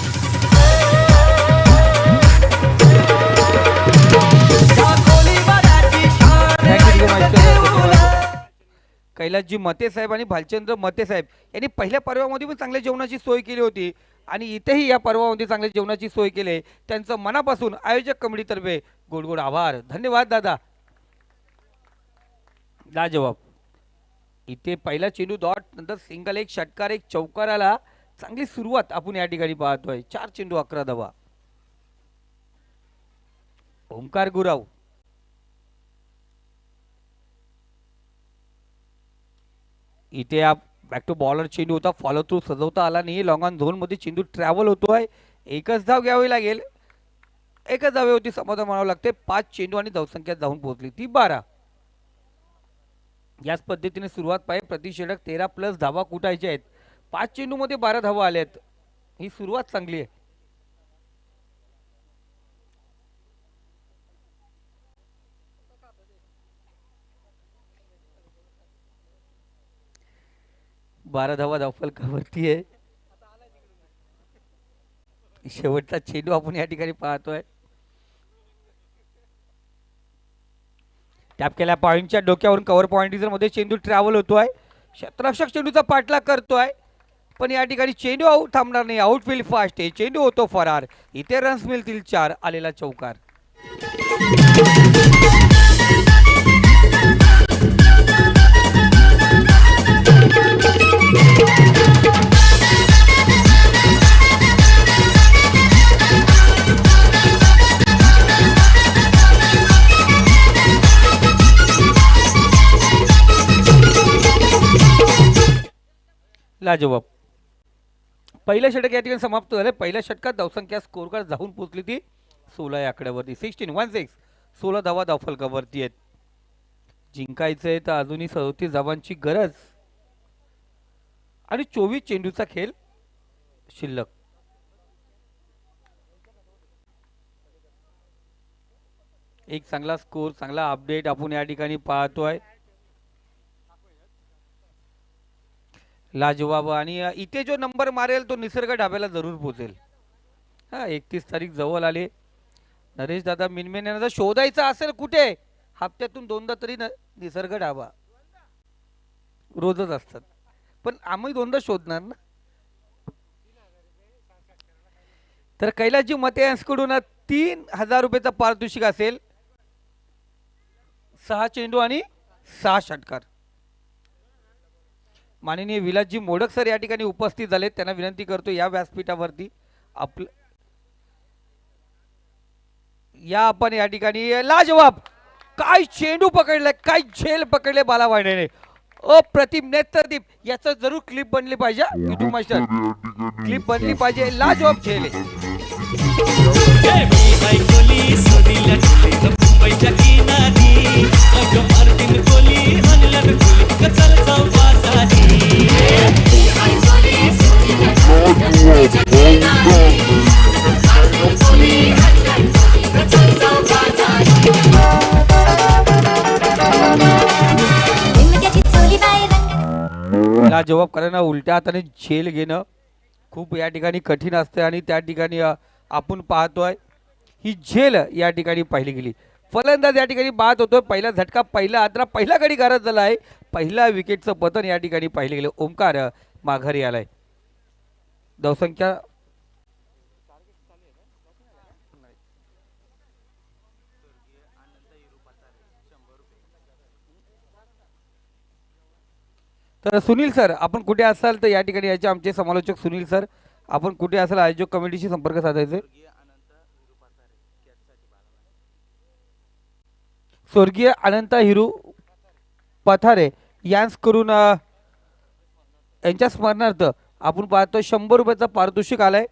कैलासजी मते साहेब आणि भालचंद्र मते साहेब यांनी पहिल्या पर्वामध्ये पण चांगल्या जेवणाची सोय केली होती आणि इथेही या पर्वामध्ये चांगल्या जेवणाची सोय केली. त्यांचं मनापासून आयोजक कमिटीतर्फे गोड गोड आभार. धन्यवाद दादा. लाजवाब. इथे पहिला चेंडू डॉट, नंतर सिंगल, एक षटकार, एक चौकार आला. चांगली सुरुवात आपण या ठिकाणी पाहतोय. 4 चेंडू 11 धावा. ओमकार गुराव. इथे बॅक टू बॉलर चेंडू होता, फॉलो थ्रू सजवता आला नाही. लॉंग ऑन झोन मध्ये चेंडू ट्रॅव्हल होतोय. एकच धाव घ्यावी लागेल, एकच धावेवरती समाधान मानावं लागते. 5 चेंडू आणि धावसंख्या जाऊन पोहोचली ती 12. याच पद्धतीने सुरुवात पाहिजे. प्रतिषेधक 13+ धावा कुटायच्या आहेत. 5 चेंडू मध्ये 12 धावा आल्यात. ही सुरुवात चांगली आहे. बारा धावा धावफलकावरती आहे. शेवटचा चेंडू आपण या ठिकाणी पाहतोय. टॅप केल्या पॉइंटच्या डोक्यावरून कव्हर पॉइंट मध्ये चेंडू ट्रॅव्हल होतोय. क्षेत्ररक्षक चेंडूचा पाठलाग करतोय, पण या ठिकाणी चेंडू आऊट थांबणार नाही. आउटफील्ड फास्ट आहे, चेंडू होतो फरार. इथे रन्स मिळतील 4. आलेला चौकार. लाजवाब. पहिलं षटक या ठिकाणी समाप्त झालं. पहिल्या षटकात धावसंख्या स्कोर जाऊन पोहोचली ती 16 या आकड्यावरती. 16 16 धावा धावफलकावरती आहेत. जिंकायचंय तर अजूनही 37 धावांची गरज आणि 24 चेंडूचा खेळ शिल्लक. एक चांगला स्कोर, चांगला अपडेट आपण या ठिकाणी पाहतोय. लाजवाब. आणि इथे जो नंबर मारेल तो निसर्ग ढाब्याला जरूर पोहोचेल. हा 31 तारीख जवळ आले. नरेश दादा मिनमेन यांना जर शोधायचा असेल कुठे, हप्त्यातून 2दा तरी निसर्ग ढाबा रोजच असतात, पण आम्ही 2दा शोधणार ना. तर कैलासजी मते यांच्याकडून 3000 रुपयाचा पारितोषिक असेल. 6 चेंडू आणि 6 षटकार. माननीय विलासजी मोडक सर या ठिकाणी उपस्थित झाले. त्यांना विनंती करतो या व्यासपीठावरती या आपण या ठिकाणी. लाजवाब. काय चेंडू पकडलाय, काय झेल पकडले बालावाण्याने. अप्रतिम नेत्रदीप. याचं जरूर क्लिप बनली पाहिजे. युट्यूब मास्टर क्लिप बनली पाहिजे. लाजवाब झेल आहे. जवाब करायला उलट्या हाताने झेल घेणं खूप या ठिकाणी कठीण असते आणि त्या ठिकाणी आपण पाहतोय ही झेल या ठिकाणी पाहिली गेली. फलंदाज या ठिकाणी बाद होतोय. पहिला झटका, पहिला आदरा, पहिला गडी गारद झाला आहे. पहिला विकेटचं पतन या ठिकाणी पाहिले गेले. ओमकार माघारी आलाय. धावसंख्या तर सुनील सर, आपण कुठे असाल तर या ठिकाणी याचे आमचे समालोचक सुनील सर, आपण कुठे असाल आयोजक कमिटीशी संपर्क साधायचे. स्वर्गीय अनंत हिरू पथारे यांस करून यांच्या स्मरणार्थ आपण पाहतो 100 रुपयाचा पारितोषिक आलाय.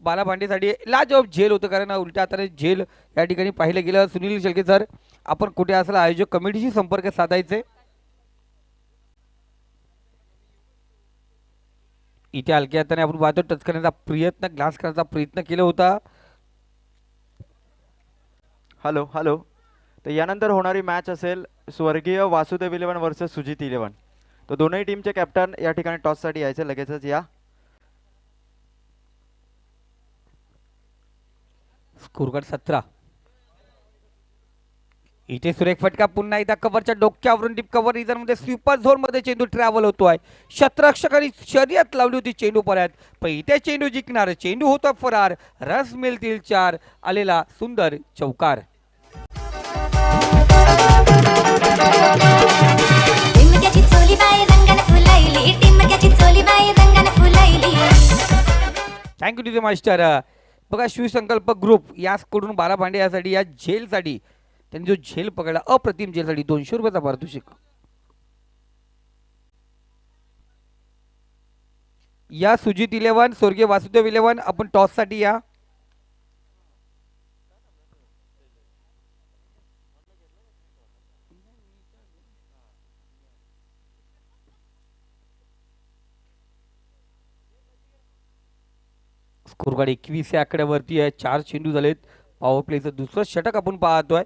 बाला भांडेसाठी लाजवाब झेल होतं, कारण उलट्या हाताने झेल या ठिकाणी पाहिलं गेलं. सुनील शेळके सर, आपण कुठे असाल आयोजक कमिटीशी संपर्क साधायचे. इथे हलक्या हाताने आपण पाहतो टच करण्याचा प्रयत्न, ग्लास करण्याचा प्रयत्न केला होता. Hello hello. तर यानंतर होणारी मॅच असेल स्वर्गीय वासुदेव 11 वर्सेस सुजित 11. तर दोनही टीमचे कॅप्टन या ठिकाणी टॉससाठी यायचे, लगेचच या. Score card 17. इथे सुरेख फटका, पुन्हा एकदा कव्हरच्या डोक्यावरून डीप कव्हर रिझन मध्ये स्वीपर झोन मध्ये चेंडू ट्रॅव्हल होतोय. शतरक्षकांनी शर्यत लावली होती चेंडू परत, पण इथे चेंडू जिंकणार, चेंडू होता फरार. रस मिळतील 4. आलेला सुंदर चौकार. टिमक्याची चोली बाई रंगाने फुलायली, टिमक्याची चोली बाई रंगाने फुलायली. Thank you to the master. बघा, शिवसंकल्प ग्रुप याकडून बाला भांडे यासाठी या झेलसाठी त्यांनी जो झेल पकडला, अप्रतिम झेलसाठी 200 रुपयाचा पारितोषिक. या सुजित 11 स्वर्गीय वासुदेव 11, आपण टॉस साठी या. स्कोर कार्ड 21 या आकड्यावरती आहे. 4 चेंडू झालेत. पॉवर प्लेचं दुसरं षटक आपण पाहतोय.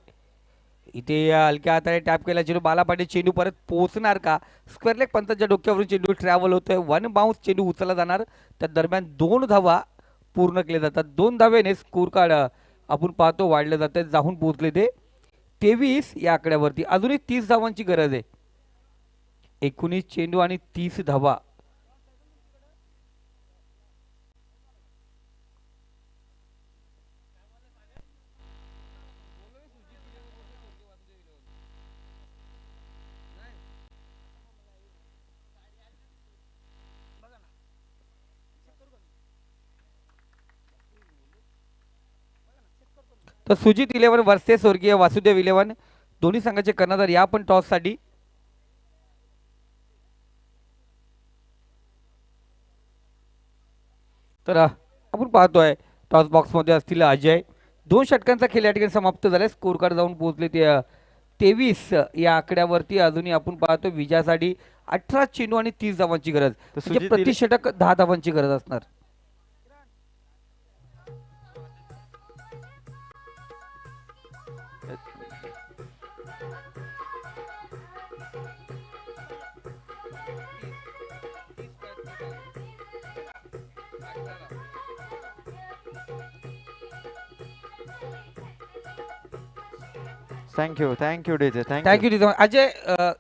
इथे हलक्या हाताने टॅप केला चेंडू, बाला पाटील चेंडू परत पोहोचणार का? स्क्वेअर लेग पंचांच्या डोक्यावरून चेंडू ट्रॅव्हल होतोय. 1 बाउन्स चेंडू उचलला जाणार. त्या दरम्यान 2 धावा पूर्ण केल्या जातात. 2 धावेने स्कोर कार्ड आपण पाहतो वाढलं जातं. जाऊन पोहोचले ते 23 या आकड्यावरती. अजूनही 30 धावांची गरज आहे. 19 चेंडू आणि 30 धावा. तर सुजित 11 वर्सेस स्वर्गीय वासुदेव 11, दोन्ही संघाचे कर्णधार या पण टॉस साठी. तर आपण पाहतोय टॉस बॉक्स मध्ये असतील अजय. 2 षटकांचा खेळ या ठिकाणी समाप्त झालाय. स्कोर कार्ड जाऊन पोहोचले ते 23 या आकड्यावरती. अजूनही आपण पाहतो विजयासाठी 18 चेंडू आणि 30 धावांची गरज. म्हणजे प्रति षटक 10 धावांची गरज असणार. Thank you DJ. Thank you DJ. Ajay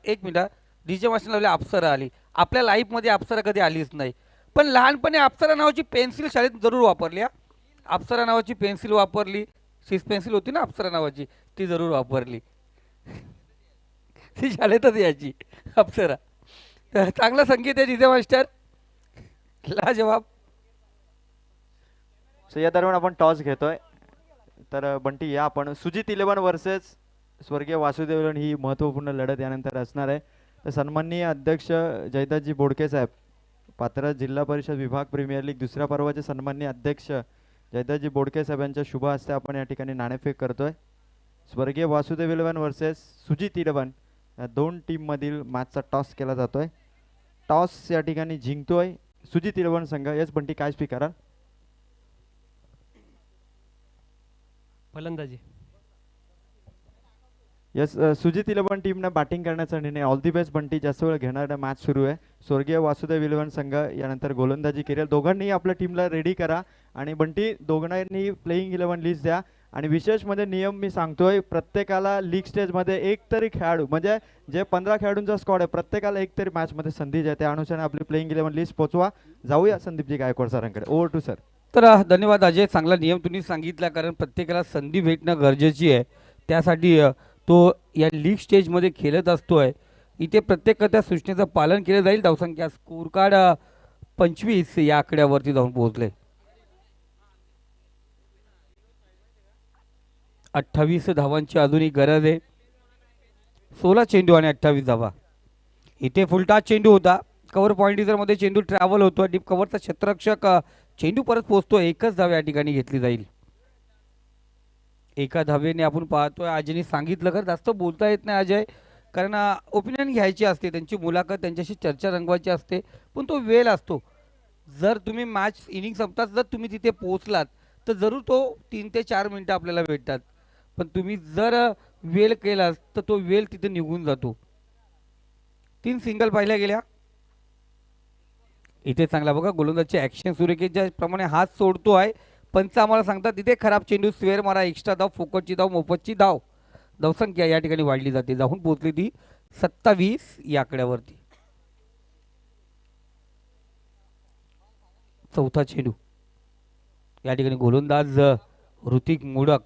एक मिनिट. डीजे मास्टर लावले अप्सरा आली. आपल्या लाईफ मध्ये अप्सरा कधी आलीच नाही, पण लहानपणी अप्सरा नावाची पेन्सिल शाळेत जरूर वापरली. अप्सरा नावाची पेन्सिल वापरली. सिस पेन्सिल होती ना अप्सरा नावाची, ती जरूर वापरली. ती शाळेतच यायची अप्सरा. तर चांगला संगीत आहे डीजे मास्टर, लाजवाब. सो या दरम्यान आपण टॉस घेतोय. तर बंटी या आपण सुजित 11 वर्सेस स्वर्गीय वासुदेव 11 ही महत्त्वपूर्ण लढत यानंतर असणार आहे. तर सन्माननीय अध्यक्ष जयदासजी बोडके साहेब, पात्र जिल्हा परिषद विभाग प्रीमियर लीग दुसऱ्या पर्वाचे सन्माननीय अध्यक्ष जयदासजी बोडके साहेबांच्या शुभ हस्ते आपण या ठिकाणी नाणेफेक करतोय. स्वर्गीय वासुदेव 11 वर्सेस सुजित 11 या 2 टीम मधील मॅचचा टॉस केला जातोय. टॉस या ठिकाणी जिंकतोय सुजित 11 संघ. यस बंटी, काय स्पीक कराल? फलंदाजी. यस, सुजित 11 टीमने बॅटिंग करण्याचा निर्णय. All the best Bunty. जास्त वेळ घेणारा मॅच सुरू आहे. स्वर्गीय वासुदेव 11 संघ यानंतर गोलंदाजी करेल. दोघांनी आपल्या टीमला रेडी करा. आणि बंटी, दोघांनी प्लेइंग 11 लिस्ट द्या आणि विशेष म्हणजे नियम मी सांगतोय, प्रत्येकाला लीग स्टेजमध्ये एक तरी खेळाडू, म्हणजे जे 15 खेळाडूंचा स्क्वॉड आहे, प्रत्येकाला एक तरी मॅचमध्ये संधी द्या. त्या अनुसार आपली प्लेइंग 11 लिस्ट पोहोचवा. जाऊया संदीपजी गायकवाड सरांकडे. Over to sir. तर धन्यवाद अजय, चांगला नियम तुम्ही सांगितला, कारण प्रत्येकाला संधी भेटणं गरजेची आहे. त्यासाठी तो या लीग स्टेजमध्ये खेळत असतोय. इथे प्रत्येक त्या सूचनेचं पालन केलं जाईल. धावसंख्या स्कोर कार्ड 25 या आकड्यावरती जाऊन पोहोचले. 28 धावांची अजूनही गरज आहे. 16 चेंडू आणि 28 धावा. इथे फुलटाच चेंडू होता. कव्हर पॉईंट मध्ये चेंडू ट्रॅव्हल होतो. डीप कव्हरचा क्षेत्ररक्षक चेंडू परत पोहोचतो. एकच धाव या ठिकाणी घेतली जाईल. एका धावेने आपण पाहतोय. अजयने सांगितलं, का जास्त बोलता येत नाही अजय, कारण ओपिनियन घ्यायची असते, त्यांची मुलाखत, त्यांच्याशी चर्चा रंगवायची असते, पण तो वेळ असतो. जर तुम्ही मॅच इनिंग संपताच जर तुम्ही तिथे पोहोचलात तर जरूर तो 3 ते 4 मिनिटं आपल्याला भेटतात, पण तुम्ही जर वेळ केलात तर तो वेळ तिथे निघून जातो. 3 सिंगल पाहिल्या गेल्या. इथे चांगला बघा गोलंदाजची ॲक्शन सुरेखेच्या प्रमाणे हात सोडतो आहे. पंच आम्हाला सांगतात तिथे खराब चेंडू, स्क्वेअर मारा, एक्स्ट्रा धाव, फोकटची धाव, मोफतची धाव. धावसंख्या या ठिकाणी वाढली जाते. जाऊन पोहोचली ती 27 या आकड्यावरती. चौथा चेंडू या ठिकाणी गोलंदाज ऋतिक मोडक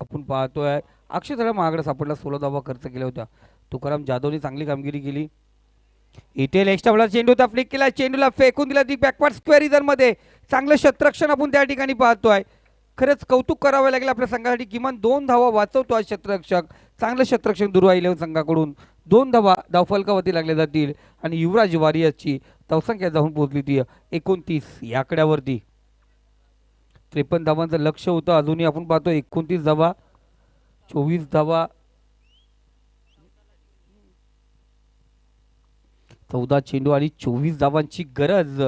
आपण पाहतोय. अक्षरशः महागडा सापडला. 16 धावा खर्च केल्या होत्या. तुकाराम जाधवने चांगली कामगिरी केली. इथे एक्स्ट्रा चेंडू होता, फ्लिक केला, चेंडूला फेकून दिला ती बॅकवर्ड स्क्वेअर मध्ये. चांगलं क्षेत्ररक्षण आपण त्या ठिकाणी पाहतोय. खरंच कौतुक करावं लागेल आपल्या संघासाठी. किमान 2 धावा वाचवतो आज क्षेत्ररक्षक. चांगलं क्षेत्ररक्षण दुर्वा 11 संघाकडून. 2 धावा धावफलकावरती लागल्या जातील आणि युवराज वारियसची धावसंख्या जाऊन पोहोचली ती 29 या आकड्यावरती. 53 धावांचं लक्ष होतं. अजूनही आपण पाहतो 29 धावा, 24 धावा, 14 चेंडू आणि 24 धावांची गरज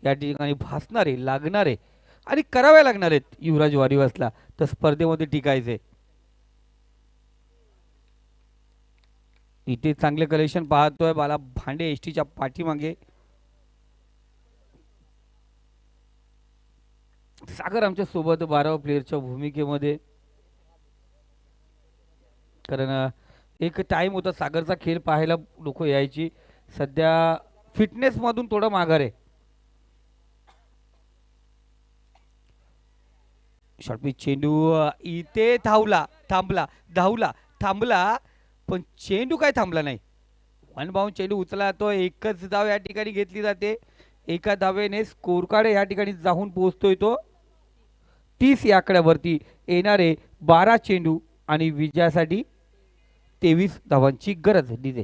या ठिकाणी भासणारे, लागणारे आणि कराव्या लागणार आहेत युवराज वारियसला तर स्पर्धेमध्ये टिकायचे. इथे चांगले कलेक्शन पाहतोय बाला भांडे एसटीच्या पाठीमागे. सागर आमच्या सोबत 12 प्लेयरच्या भूमिकेमध्ये, कारण एक टाइम होता सागरचा खेळ पाहायला लोक यायची. सध्या फिटनेस मधून थोडं माघार आहे. शॉर्टपिच चेंडू इथे थांबला पण चेंडू काय थांबला नाही. 1 बाउंड चेंडू उचला तो. एकच धाव या ठिकाणी घेतली जाते. एका धावेने स्कोर कार्ड या ठिकाणी जाऊन पोहोचतोय तो 30 या आकड्यावरती. येणारे 12 चेंडू आणि विजयासाठी 23 धावांची गरज. DJ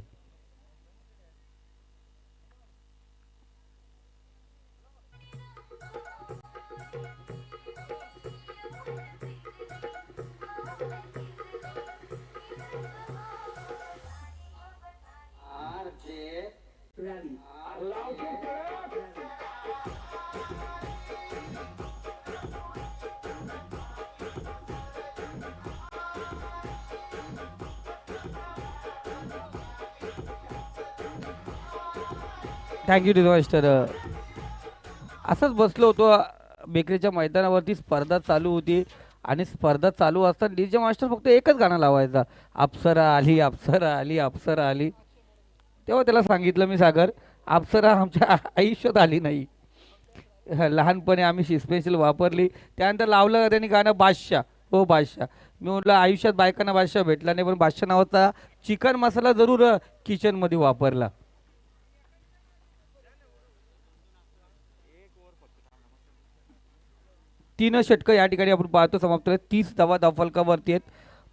thank you to master. असंच बसलो होतो बेकरीच्या मैदानावरती. स्पर्धा चालू होती आणि स्पर्धा चालू असताना डीजे मास्टर फक्त एकच गाणं लावायचा, अप्सरा आली, अप्सरा आली, अप्सरा आली. तेव्हा त्याला सांगितलं मी, सागर अप्सरा आमच्या आयुष्यात आली नाही. लहानपणी आम्ही स्पेशल वापरली. त्यानंतर लावलं त्यांनी गाणं बादशाह, हो बादशाह. मी म्हटलं आयुष्यात बायकांना बादशाह भेटला नाही, पण बादशाह नावाचा चिकन मसाला जरूर किचनमध्ये वापरला. तीन षटकं या ठिकाणी आपण पाहतो समाप्त. 30 धावा धावफलकावरती आहेत.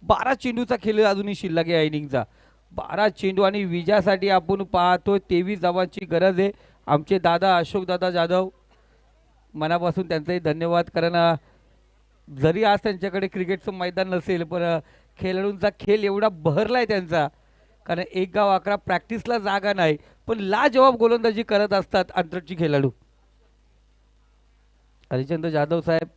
12 चेंडूचा खेळ अजूनही शिल्लक आहे इनिंगचा. 12 चेंडू आणि विजयासाठी आपण पाहतो 23 धावांची गरज आहे. आमचे दादा अशोक दादा जाधव, मनापासून त्यांचाही धन्यवाद. कारण जरी आज त्यांच्याकडे क्रिकेटचं मैदान नसेल पण खेळाडूंचा खेळ एवढा बहरलाय त्यांचा, कारण एक गाव 11 प्रॅक्टिसला जागा नाही, पण लाजवाब गोलंदाजी करत असतात आंतरची खेळाडू. हरिचंद्र जाधव साहेब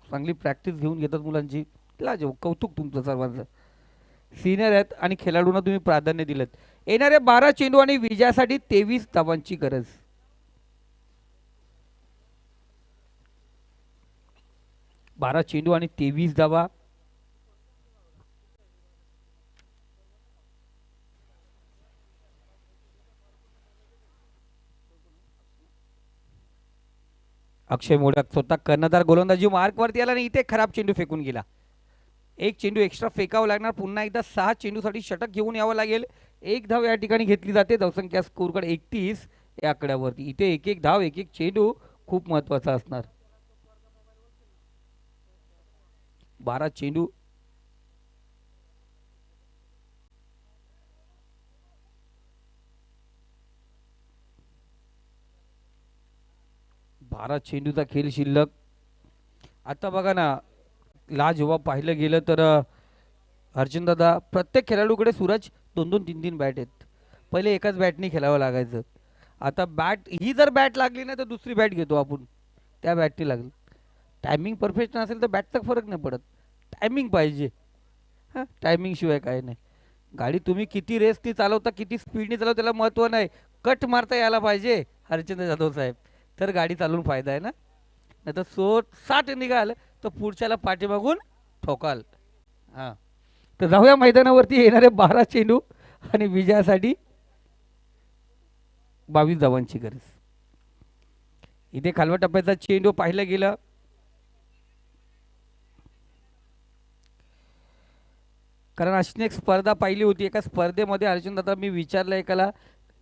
चांगली प्रॅक्टिस घेऊन घेतात मुलांची. लाजवाब, कौतुक तुमचं सर्वांचं. सिनियर आहेत आणि खेळाडूंना तुम्ही प्राधान्य दिलं. येणारे 12 चेंडू आणि विजयासाठी 23 धावांची गरज. 12 चेंडू आणि 23 धावा. अक्षय मोडक स्वतः कर्णधार गोलंदाजी मार्कवरती आला आणि इथे खराब चेंडू फेकून गेला. एक चेंडू एक्स्ट्रा फेकावं लागणार. पुन्हा एकदा 6 चेंडूसाठी षटक घेऊन यावं लागेल. एक धाव या ठिकाणी घेतली जाते. धावसंख्या स्कोरकडे 31 या आकड्यावरती. इथे एक एक धाव एक एक चेंडू खूप महत्वाचा असणार. 12 चेंडू. बारा चेंडूचा खेळ शिल्लक. आता बघा ना, जेव्हा पाहिलं गेलं तर अर्जुन दादा, प्रत्येक खेळाडूकडे सूरज 2-2 3-3 बॅट आहेत. पहिले एकाच बॅटनी खेळावं लागायचं. आता बॅट ही जर बॅट लागली ना तर दुसरी बॅट घेतो आपण, त्या बॅटनी लागली. टायमिंग परफेक्ट नसेल तर बॅटचा फरक नाही पडत. टायमिंग पाहिजे. हां, टायमिंग शिवाय काय नाही. गाडी तुम्ही किती रेसनी चालवता, किती स्पीडनी चालवता त्याला महत्त्व नाही. कट मारता यायला पाहिजे हरचंद्र जाधव साहेब, तर गाडी चालवून फायदा आहे ना. नाही तर 60 निघाल तर पुढच्याला पाठीमागून ठोकाल. हां, तर जाऊया मैदानावरती. येणारे 12 चेंडू आणि विजयासाठी 22 धावांची गरज. इथे खालवा टप्प्याचा चेंडू पाहिलं गेलं. कारण अशी एक स्पर्धा पाहिली होती. एका स्पर्धेमध्ये अर्जुन दादा, मी विचारलं एकाला,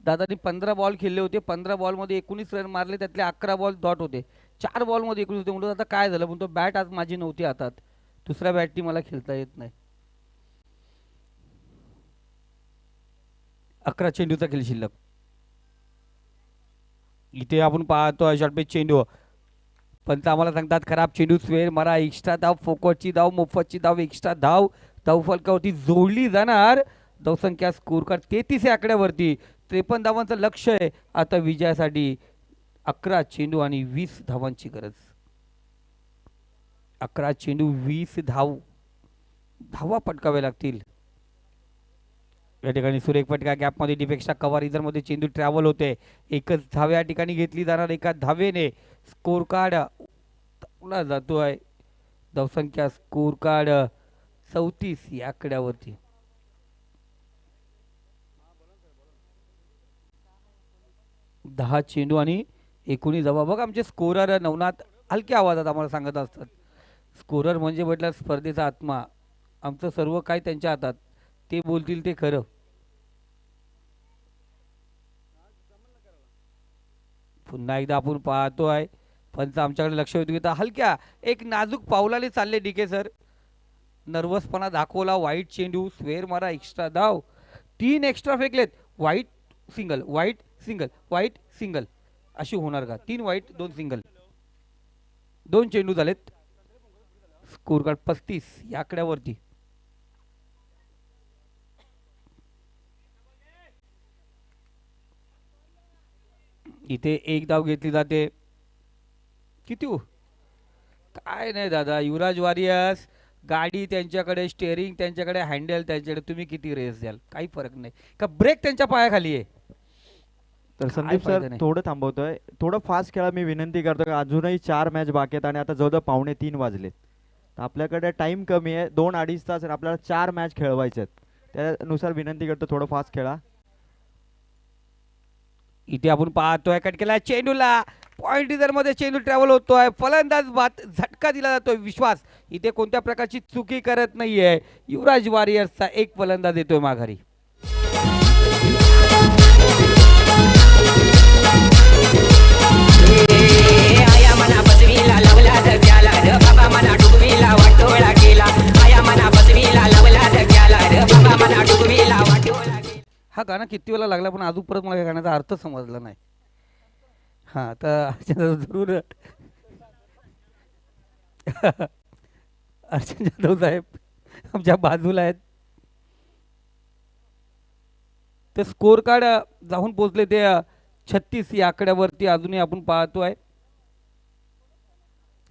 दादानी 15 बॉल खेळले होते. 15 बॉलमध्ये 19 रन मारले, त्यातले 11 बॉल डॉट होते. 4 बॉलमध्ये 19 होते. म्हणतो आता काय झालं, म्हणतो बॅट आज माझी नव्हती हातात, दुसऱ्या बॅटनी मला खेळता येत नाही. 11 चेंडूचा खेळ शिल्लक. इथे आपण पाहतो शॉर्टपिच चेंडू. पंच आम्हाला सांगतात खराब चेंडू, स्वेर मारा, एक्स्ट्रा धाव, फोकटची धाव, मोफतची धाव, एक्स्ट्रा धाव, धावफलकावरती जोडली जाणार. धावसंख्या स्कोर कार्ड 33 या आकड्यावरती. 53 धावांचं लक्ष आहे आता विजयासाठी. 11 चेंडू आणि 20 धावांची गरज. 11 चेंडू 20 धावा पटकाव्या लागतील. या ठिकाणी सुरेख फटका, गॅपमध्ये डिफेक्शा कव्हर, इधरमध्ये चेंडू ट्रॅव्हल होते. एकच धाव या ठिकाणी घेतली जाणार. एका धावेने स्कोर कार्ड तापला जातोय. धावसंख्या स्कोर कार्ड 34 या आकड्यावरती. दहा चेंडू आणि 19 धावा. बघा आमचे स्कोरर नवनाथ हलक्या आवाजात आम्हाला सांगत असतात. स्कोरर म्हणजे म्हटलं स्पर्धेचा आत्मा. आमचं सर्व काय त्यांच्या हातात, ते बोलतील ते खरं. पुन्हा एकदा आपण पाहतोय पंच आमच्याकडे लक्ष होते की हलक्या एक नाजूक पावलाने चालले डीके सर. नर्वसपणा दाखवला. वाईट चेंडू, स्वेर मारा, एक्स्ट्रा धाव. 3 एक्स्ट्रा फेकलेत. वाईट सिंगल, वाईट सिंगल, वाईट सिंगल अशी होणार का? 3 वाईट 2 सिंगल. 2 चेंडू झालेत. स्कोर कार्ड 35 या आकड्यावरती. इथे एक धाव घेतली जाते. किती हो? काय नाही दादा, युवराज वॉरियर्स गाडी त्यांच्याकडे, स्टेअरिंग त्यांच्याकडे, हँडल त्यांच्याकडे. तुम्ही किती रेस द्याल काही फरक नाही का. ब्रेक त्यांच्या पायाखाली आहे. तर संदीप सर थोडं थांबवतोय, थोडं फास्ट खेळा मी विनंती करतो. का अजूनही 4 मॅच बाकी आहेत आणि आता जवळजवळ 2:45 वाजलेत. तर आपल्याकडे टाइम कमी आहे. 2-2.5 तास आपल्याला 4 मॅच खेळवायचे आहेत. त्यानुसार विनंती करतो थोडं फास्ट खेळा. इथे आपण पाहतोय कट केला चेंडूला. पॉइंट इधर मध्ये चेंडू ट्रॅव्हल होतोय. फलंदाज बाद, झटका दिला जातोय. विश्वास इथे कोणत्या प्रकारची चुकी करत नाहीये. युवराज वॉरियर्सचा एक फलंदाज येतोय माघारी. आया मना बसवीला लवला धक्याला रे बाबा मना डुबवीला वाटोळा केला. आया मना बसवीला लवला धक्याला रे बाबा मना डुबवीला वाटोळा केला. हा गाणं किती वेळा लागला पण अजून परत मला या गाण्याचा अर्थ समजला नाही. हा तर जरूर अर्जुन जाधव साहेब आमच्या बाजूला आहेत. ते स्कोर कार्ड जाऊन पोहोचले ते 36 या आकड्यावरती. अजूनही आपण पाहतोय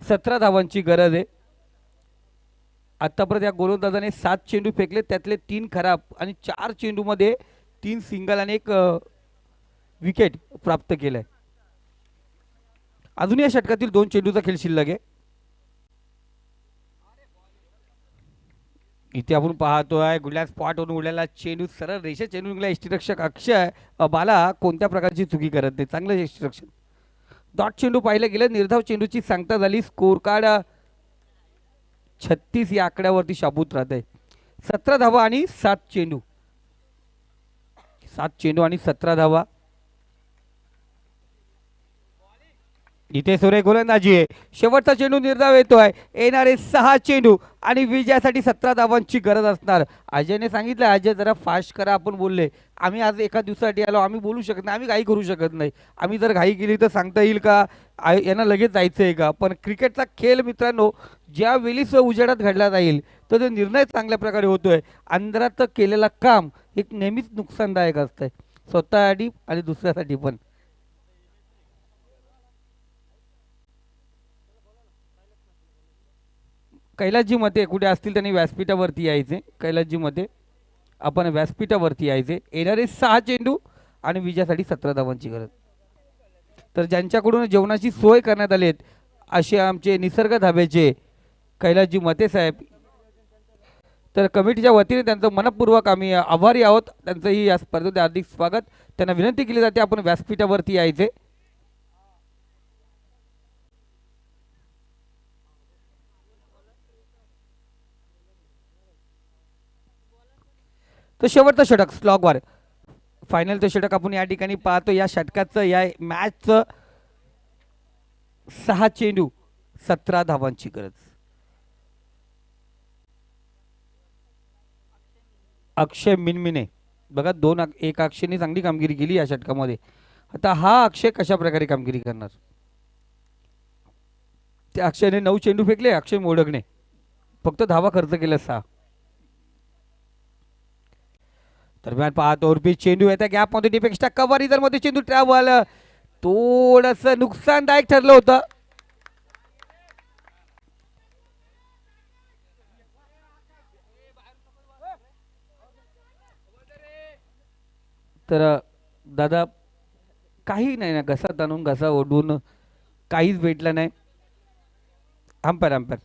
17 धावांची गरज आहे. आतापर्यंत या गोलंदाजाने 7 चेंडू फेकले, त्यातले 3 खराब आणि 4 चेंडूमध्ये 3 सिंगल आणि 1 विकेट प्राप्त केलंय. अजून या षटकातील 2 चेंडूचा खेळ शिल्लक आहे. इथे आपण पाहतोय गुडल्या स्पॉटवरून उडलेला चेंडू सरळ रेषा चेंडू निघाला. यष्टीरक्षक अक्षय बाला कोणत्या प्रकारची चुकी करत नाही, चांगलं यष्टीरक्षण. डॉट चेंडू पाहिलं गेलं, निर्धाव चेंडूची सांगता झाली. स्कोर कार्ड 36 या आकड्यावरती शाबूत राहत आहे. 17 धावा आणि 7 चेंडू, 7 चेंडू आणि 17 धावा. इथे सुरेख गोलंदाजी आहे. शेवटचा चेंडू निर्धाव येतोय. येणारे 6 चेंडू आणि विजयासाठी 17 धावांची गरज असणार. अजयने सांगितलं अजय जरा फास्ट करा. आपण बोलले आम्ही आज एका दिवसासाठी आलो, आम्ही बोलू शकत नाही, आम्ही घाई करू शकत नाही. आम्ही जर घाई केली तर सांगता येईल का यांना लगेच जायचं आहे का. पण क्रिकेटचा खेळ मित्रांनो ज्या वेळी उजेडात घडला जाईल तर तो निर्णय चांगल्या प्रकारे होतोय. अंधारात केलेला काम एक नेहमीच नुकसानदायक असतंय, स्वतःसाठी आणि दुसऱ्यासाठी पण. कैलासजी मते कुठे असतील त्यांनी व्यासपीठावरती यायचे. कैलासजी मते आपण व्यासपीठावरती यायचे. येणारे 6 चेंडू आणि विजयासाठी 17 धावांची गरज. तर ज्यांच्याकडून जेवणाची सोय करण्यात आली असे आमचे निसर्ग धाब्याचे कैलासजी मते साहेब, तर कमिटीच्या वतीने त्यांचं मनपूर्वक आम्ही आभारी आहोत. त्यांचंही या स्पर्धेत हार्दिक स्वागत. त्यांना विनंती केली जाते आपण व्यासपीठावरती यायचे. तर शेवटचं षटक स्लॉगवर फायनलचं षटक आपण या ठिकाणी पाहतो. या षटकाचं या मॅचचं 6 चेंडू 17 धावांची गरज. अक्षय मिनमिने बघा 1 अक्षयने चांगली कामगिरी केली या षटकामध्ये. आता हा अक्षय कशा प्रकारे कामगिरी करणार. त्या अक्षयने 9 चेंडू फेकले. अक्षय मोडकने फक्त धावा खर्च केल्या 6. दरम्यान पाहतो चेंडू येत्या गॅपमध्ये डिपेक्स्टा कव्हर इधर मध्ये चेंडू ट्रॅव्हल थोडस नुकसानदायक ठरलं होतं. तर दादा काही नाही ना, घसा ताणून घसा ओढून काहीच भेटलं नाही. अंपायर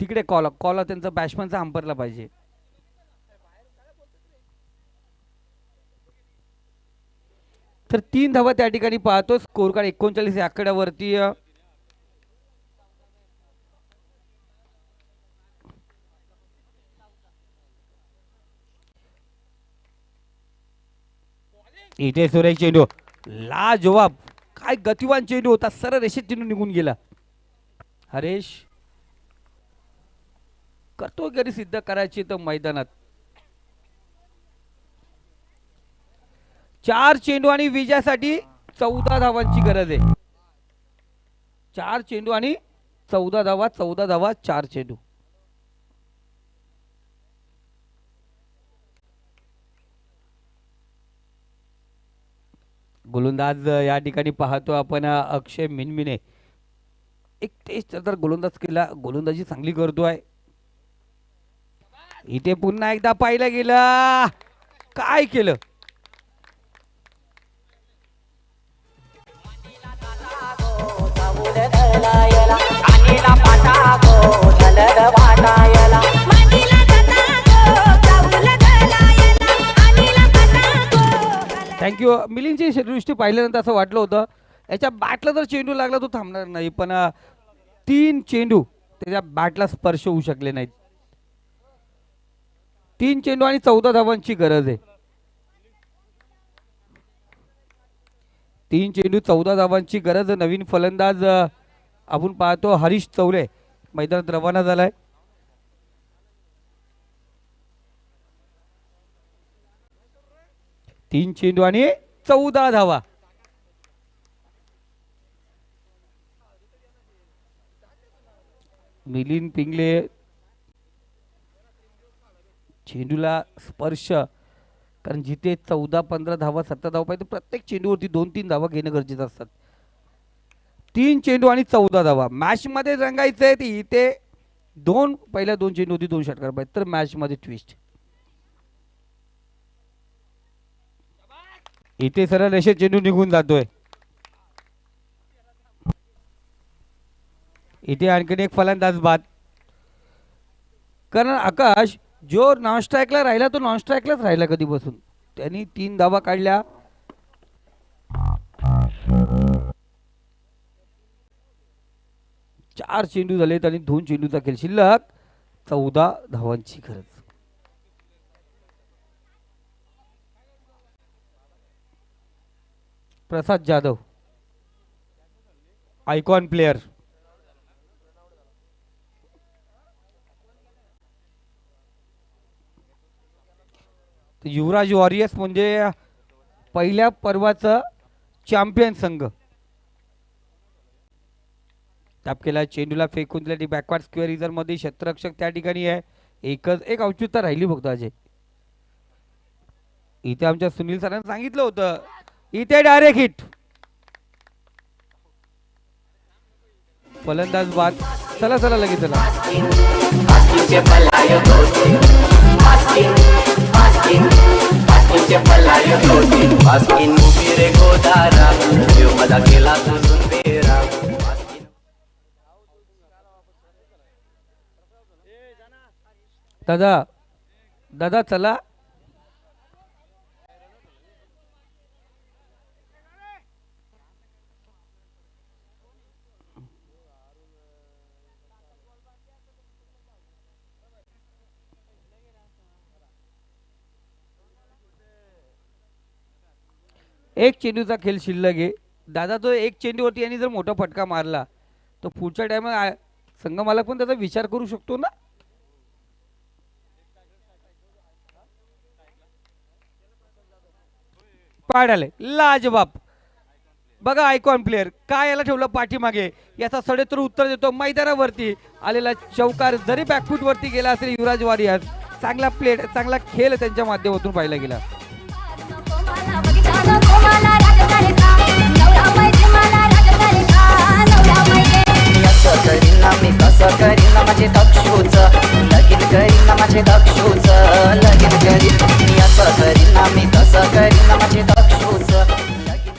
तिकडे कॉल त्यांचा बॅट्समॅनचा अंपायरला पाहिजे. तर 3 धावा त्या ठिकाणी पाहतो. स्कोर कार्ड 39 या आकड्यावरती. इथे सुरेख चेंडू लाजवाब, काय गतिवान चेंडू होता. सरळ रेषेत चेंडू निघून गेला. हरेश करतो घरी सिद्ध करायची तर मैदानात. 4 चेंडू आणि विजयासाठी 14 धावांची गरज आहे. 4 चेंडू आणि 14 धावा, 14 धावा 4 चेंडू. गोलंदाज या ठिकाणी पाहतो आपण अक्षय मिनमिने. एक टेस्ट तर गोलंदाज केला, गोलंदाजी चांगली करतोय. इथे पुन्हा एकदा पाहिलं गेलं, काय केलं. थँक्यू. मिलिंदची दृष्टी पाहिल्यानंतर असं वाटलं होतं याच्या बॅटला जर चेंडू लागला तो थांबणार नाही, पण 3 चेंडू त्याच्या बॅटला स्पर्श होऊ शकले नाहीत. 3 चेंडू आणि 14 धावांची गरज आहे. 3 चेंडू 14 धावांची गरज. नवीन फलंदाज आपण पाहतो हरीश चौले मैदानात रवाना झालाय. तीन चेंडू आणि 14 धावा. मिलिंद पिंगले चेंडूला स्पर्श, कारण जिथे 14-15 धावा 17 धावा पाहिजे प्रत्येक चेंडूवरती 2-3 धावा घेणं गरजेचं असतात. 3 चेंडू आणि 14 धावा मॅच मध्ये रंगायचंय. इथे पहिल्या 2 चेंडू होती 2 षटकार पाहिजे, तर मॅच मध्ये ट्विस्ट. इथे सरळ रेषेत चेंडू निघून जातोय. इथे आणखीन एक फलंदाज बाद. कारण आकाश जो नॉन स्ट्राईकला राहिला तो नॉन स्ट्राईकलाच राहिला कधीपासून. त्यांनी 3 धावा काढल्या. चार चेंडू झालेत आणि 2 चेंडूचा खेळ शिल्लक. 14 धावांची गरज. प्रसाद जाधव आयकॉन प्लेयर. युवराज वॉरियर्स म्हणजे पहिल्या पर्वाचा चॅम्पियन संघ. टॅप केला चेंडूला फेकून दिला. बॅकवर्ड स्क्वेअर रिझर मध्ये क्षेत्ररक्षक त्या ठिकाणी आहे. एक औचित्य राहिली फक्त अजय. इथे आमच्या सुनील सरांनी सांगितलं होतं इथे डायरेक्ट हिट. फलंदाज बाद. चला चला लगेच चला. दादा दादा चला. एक चेंडूचा खेळ शिल्लक आहे. दादा तो एक चेंडूवरती यांनी जर मोठा फटका मारला तर पुढच्या टाइम संघ मालक पण त्याचा विचार करू शकतो ना. पाडाले लाजबाब. बघा आयकॉन प्लेयर काय याला ठेवलं पाठीमागे. याचा सडेतर उत्तर देतो. मैदानावरती आलेला चौकार जरी बॅकफूट वरती गेला असेल युवराज वॉरियर्स. चांगला प्लेट चांगला खेळ त्यांच्या माध्यमातून पाहिला गेला. मी कसं करीन माझे दक्षूच लगीन करीन माझे दक्षूच लगीन करीन मी असं करीन मी कसं करीन माझे दक्षूच लगीन.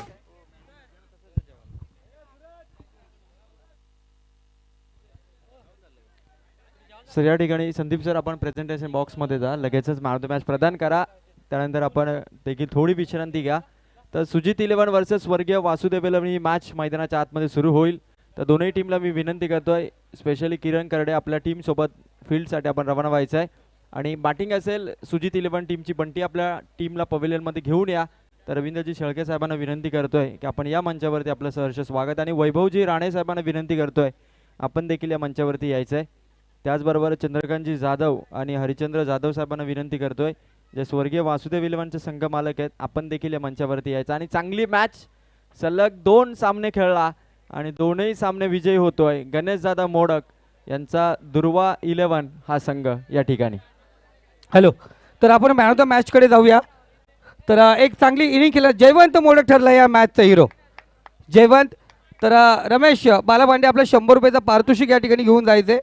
सर या ठिकाणी संदीप सर आपण प्रेझेंटेशन बॉक्समध्ये जा. लगेचच मॅन ऑफ द मॅच प्रदान करा. त्यानंतर आपण देखील थोडी विश्रांती घ्या. तर सुजित 11 वर्सेस स्वर्गीय वासुदेव 11 ही मॅच मैदानाच्या आतमध्ये सुरू होईल. तर दोनही टीमला मी विनंती करतोय स्पेशली किरण करडे आपल्या टीमसोबत फील्डसाठी आपण रवाना व्हायचं आहे. आणि बॅटिंग असेल सुजित 11 टीमची बंटी आपल्या टीमला पवेलियनमध्ये घेऊन या. तर रवींद्रजी शेळके साहेबांना विनंती करतोय की आपण या मंचावरती आपलं सहर्ष स्वागत. आणि वैभवजी राणे साहेबांना विनंती करतोय आपण देखील या मंचावरती यायचं आहे. त्याचबरोबर चंद्रकांतजी जाधव आणि हरिचंद्र जाधव साहेबांना विनंती करतोय जे स्वर्गीय वासुदेव 11चे संघ मालक आहेत आपण देखील या मंचावरती यायचं. आणि चांगली मॅच सलग 2 सामने खेळला आणि दोनही सामने विजयी होतोय गणेश दादा मोडक यांचा दुर्वा 11 हा संघ या ठिकाणी. हॅलो. तर आपण मॅन ऑफ द मॅच कडे जाऊया. तर एक चांगली इनिंग केला जयवंत मोडक ठरला या मॅचचा हिरो जयवंत. तर रमेश बालाभांडे आपला 100 रुपयाचा पारितोषिक या ठिकाणी घेऊन जायचे.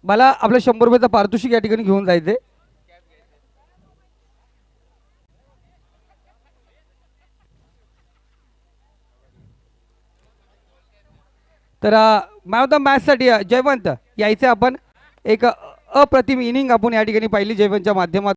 मला आपलं 100 रुपयाचा पारितोषिक या ठिकाणी घेऊन जायचे. तर मॅन ऑफ द मॅच साठी जयवंत यायचे आपण. एक अप्रतिम इनिंग आपण या ठिकाणी पाहिली जयवंतच्या माध्यमातून.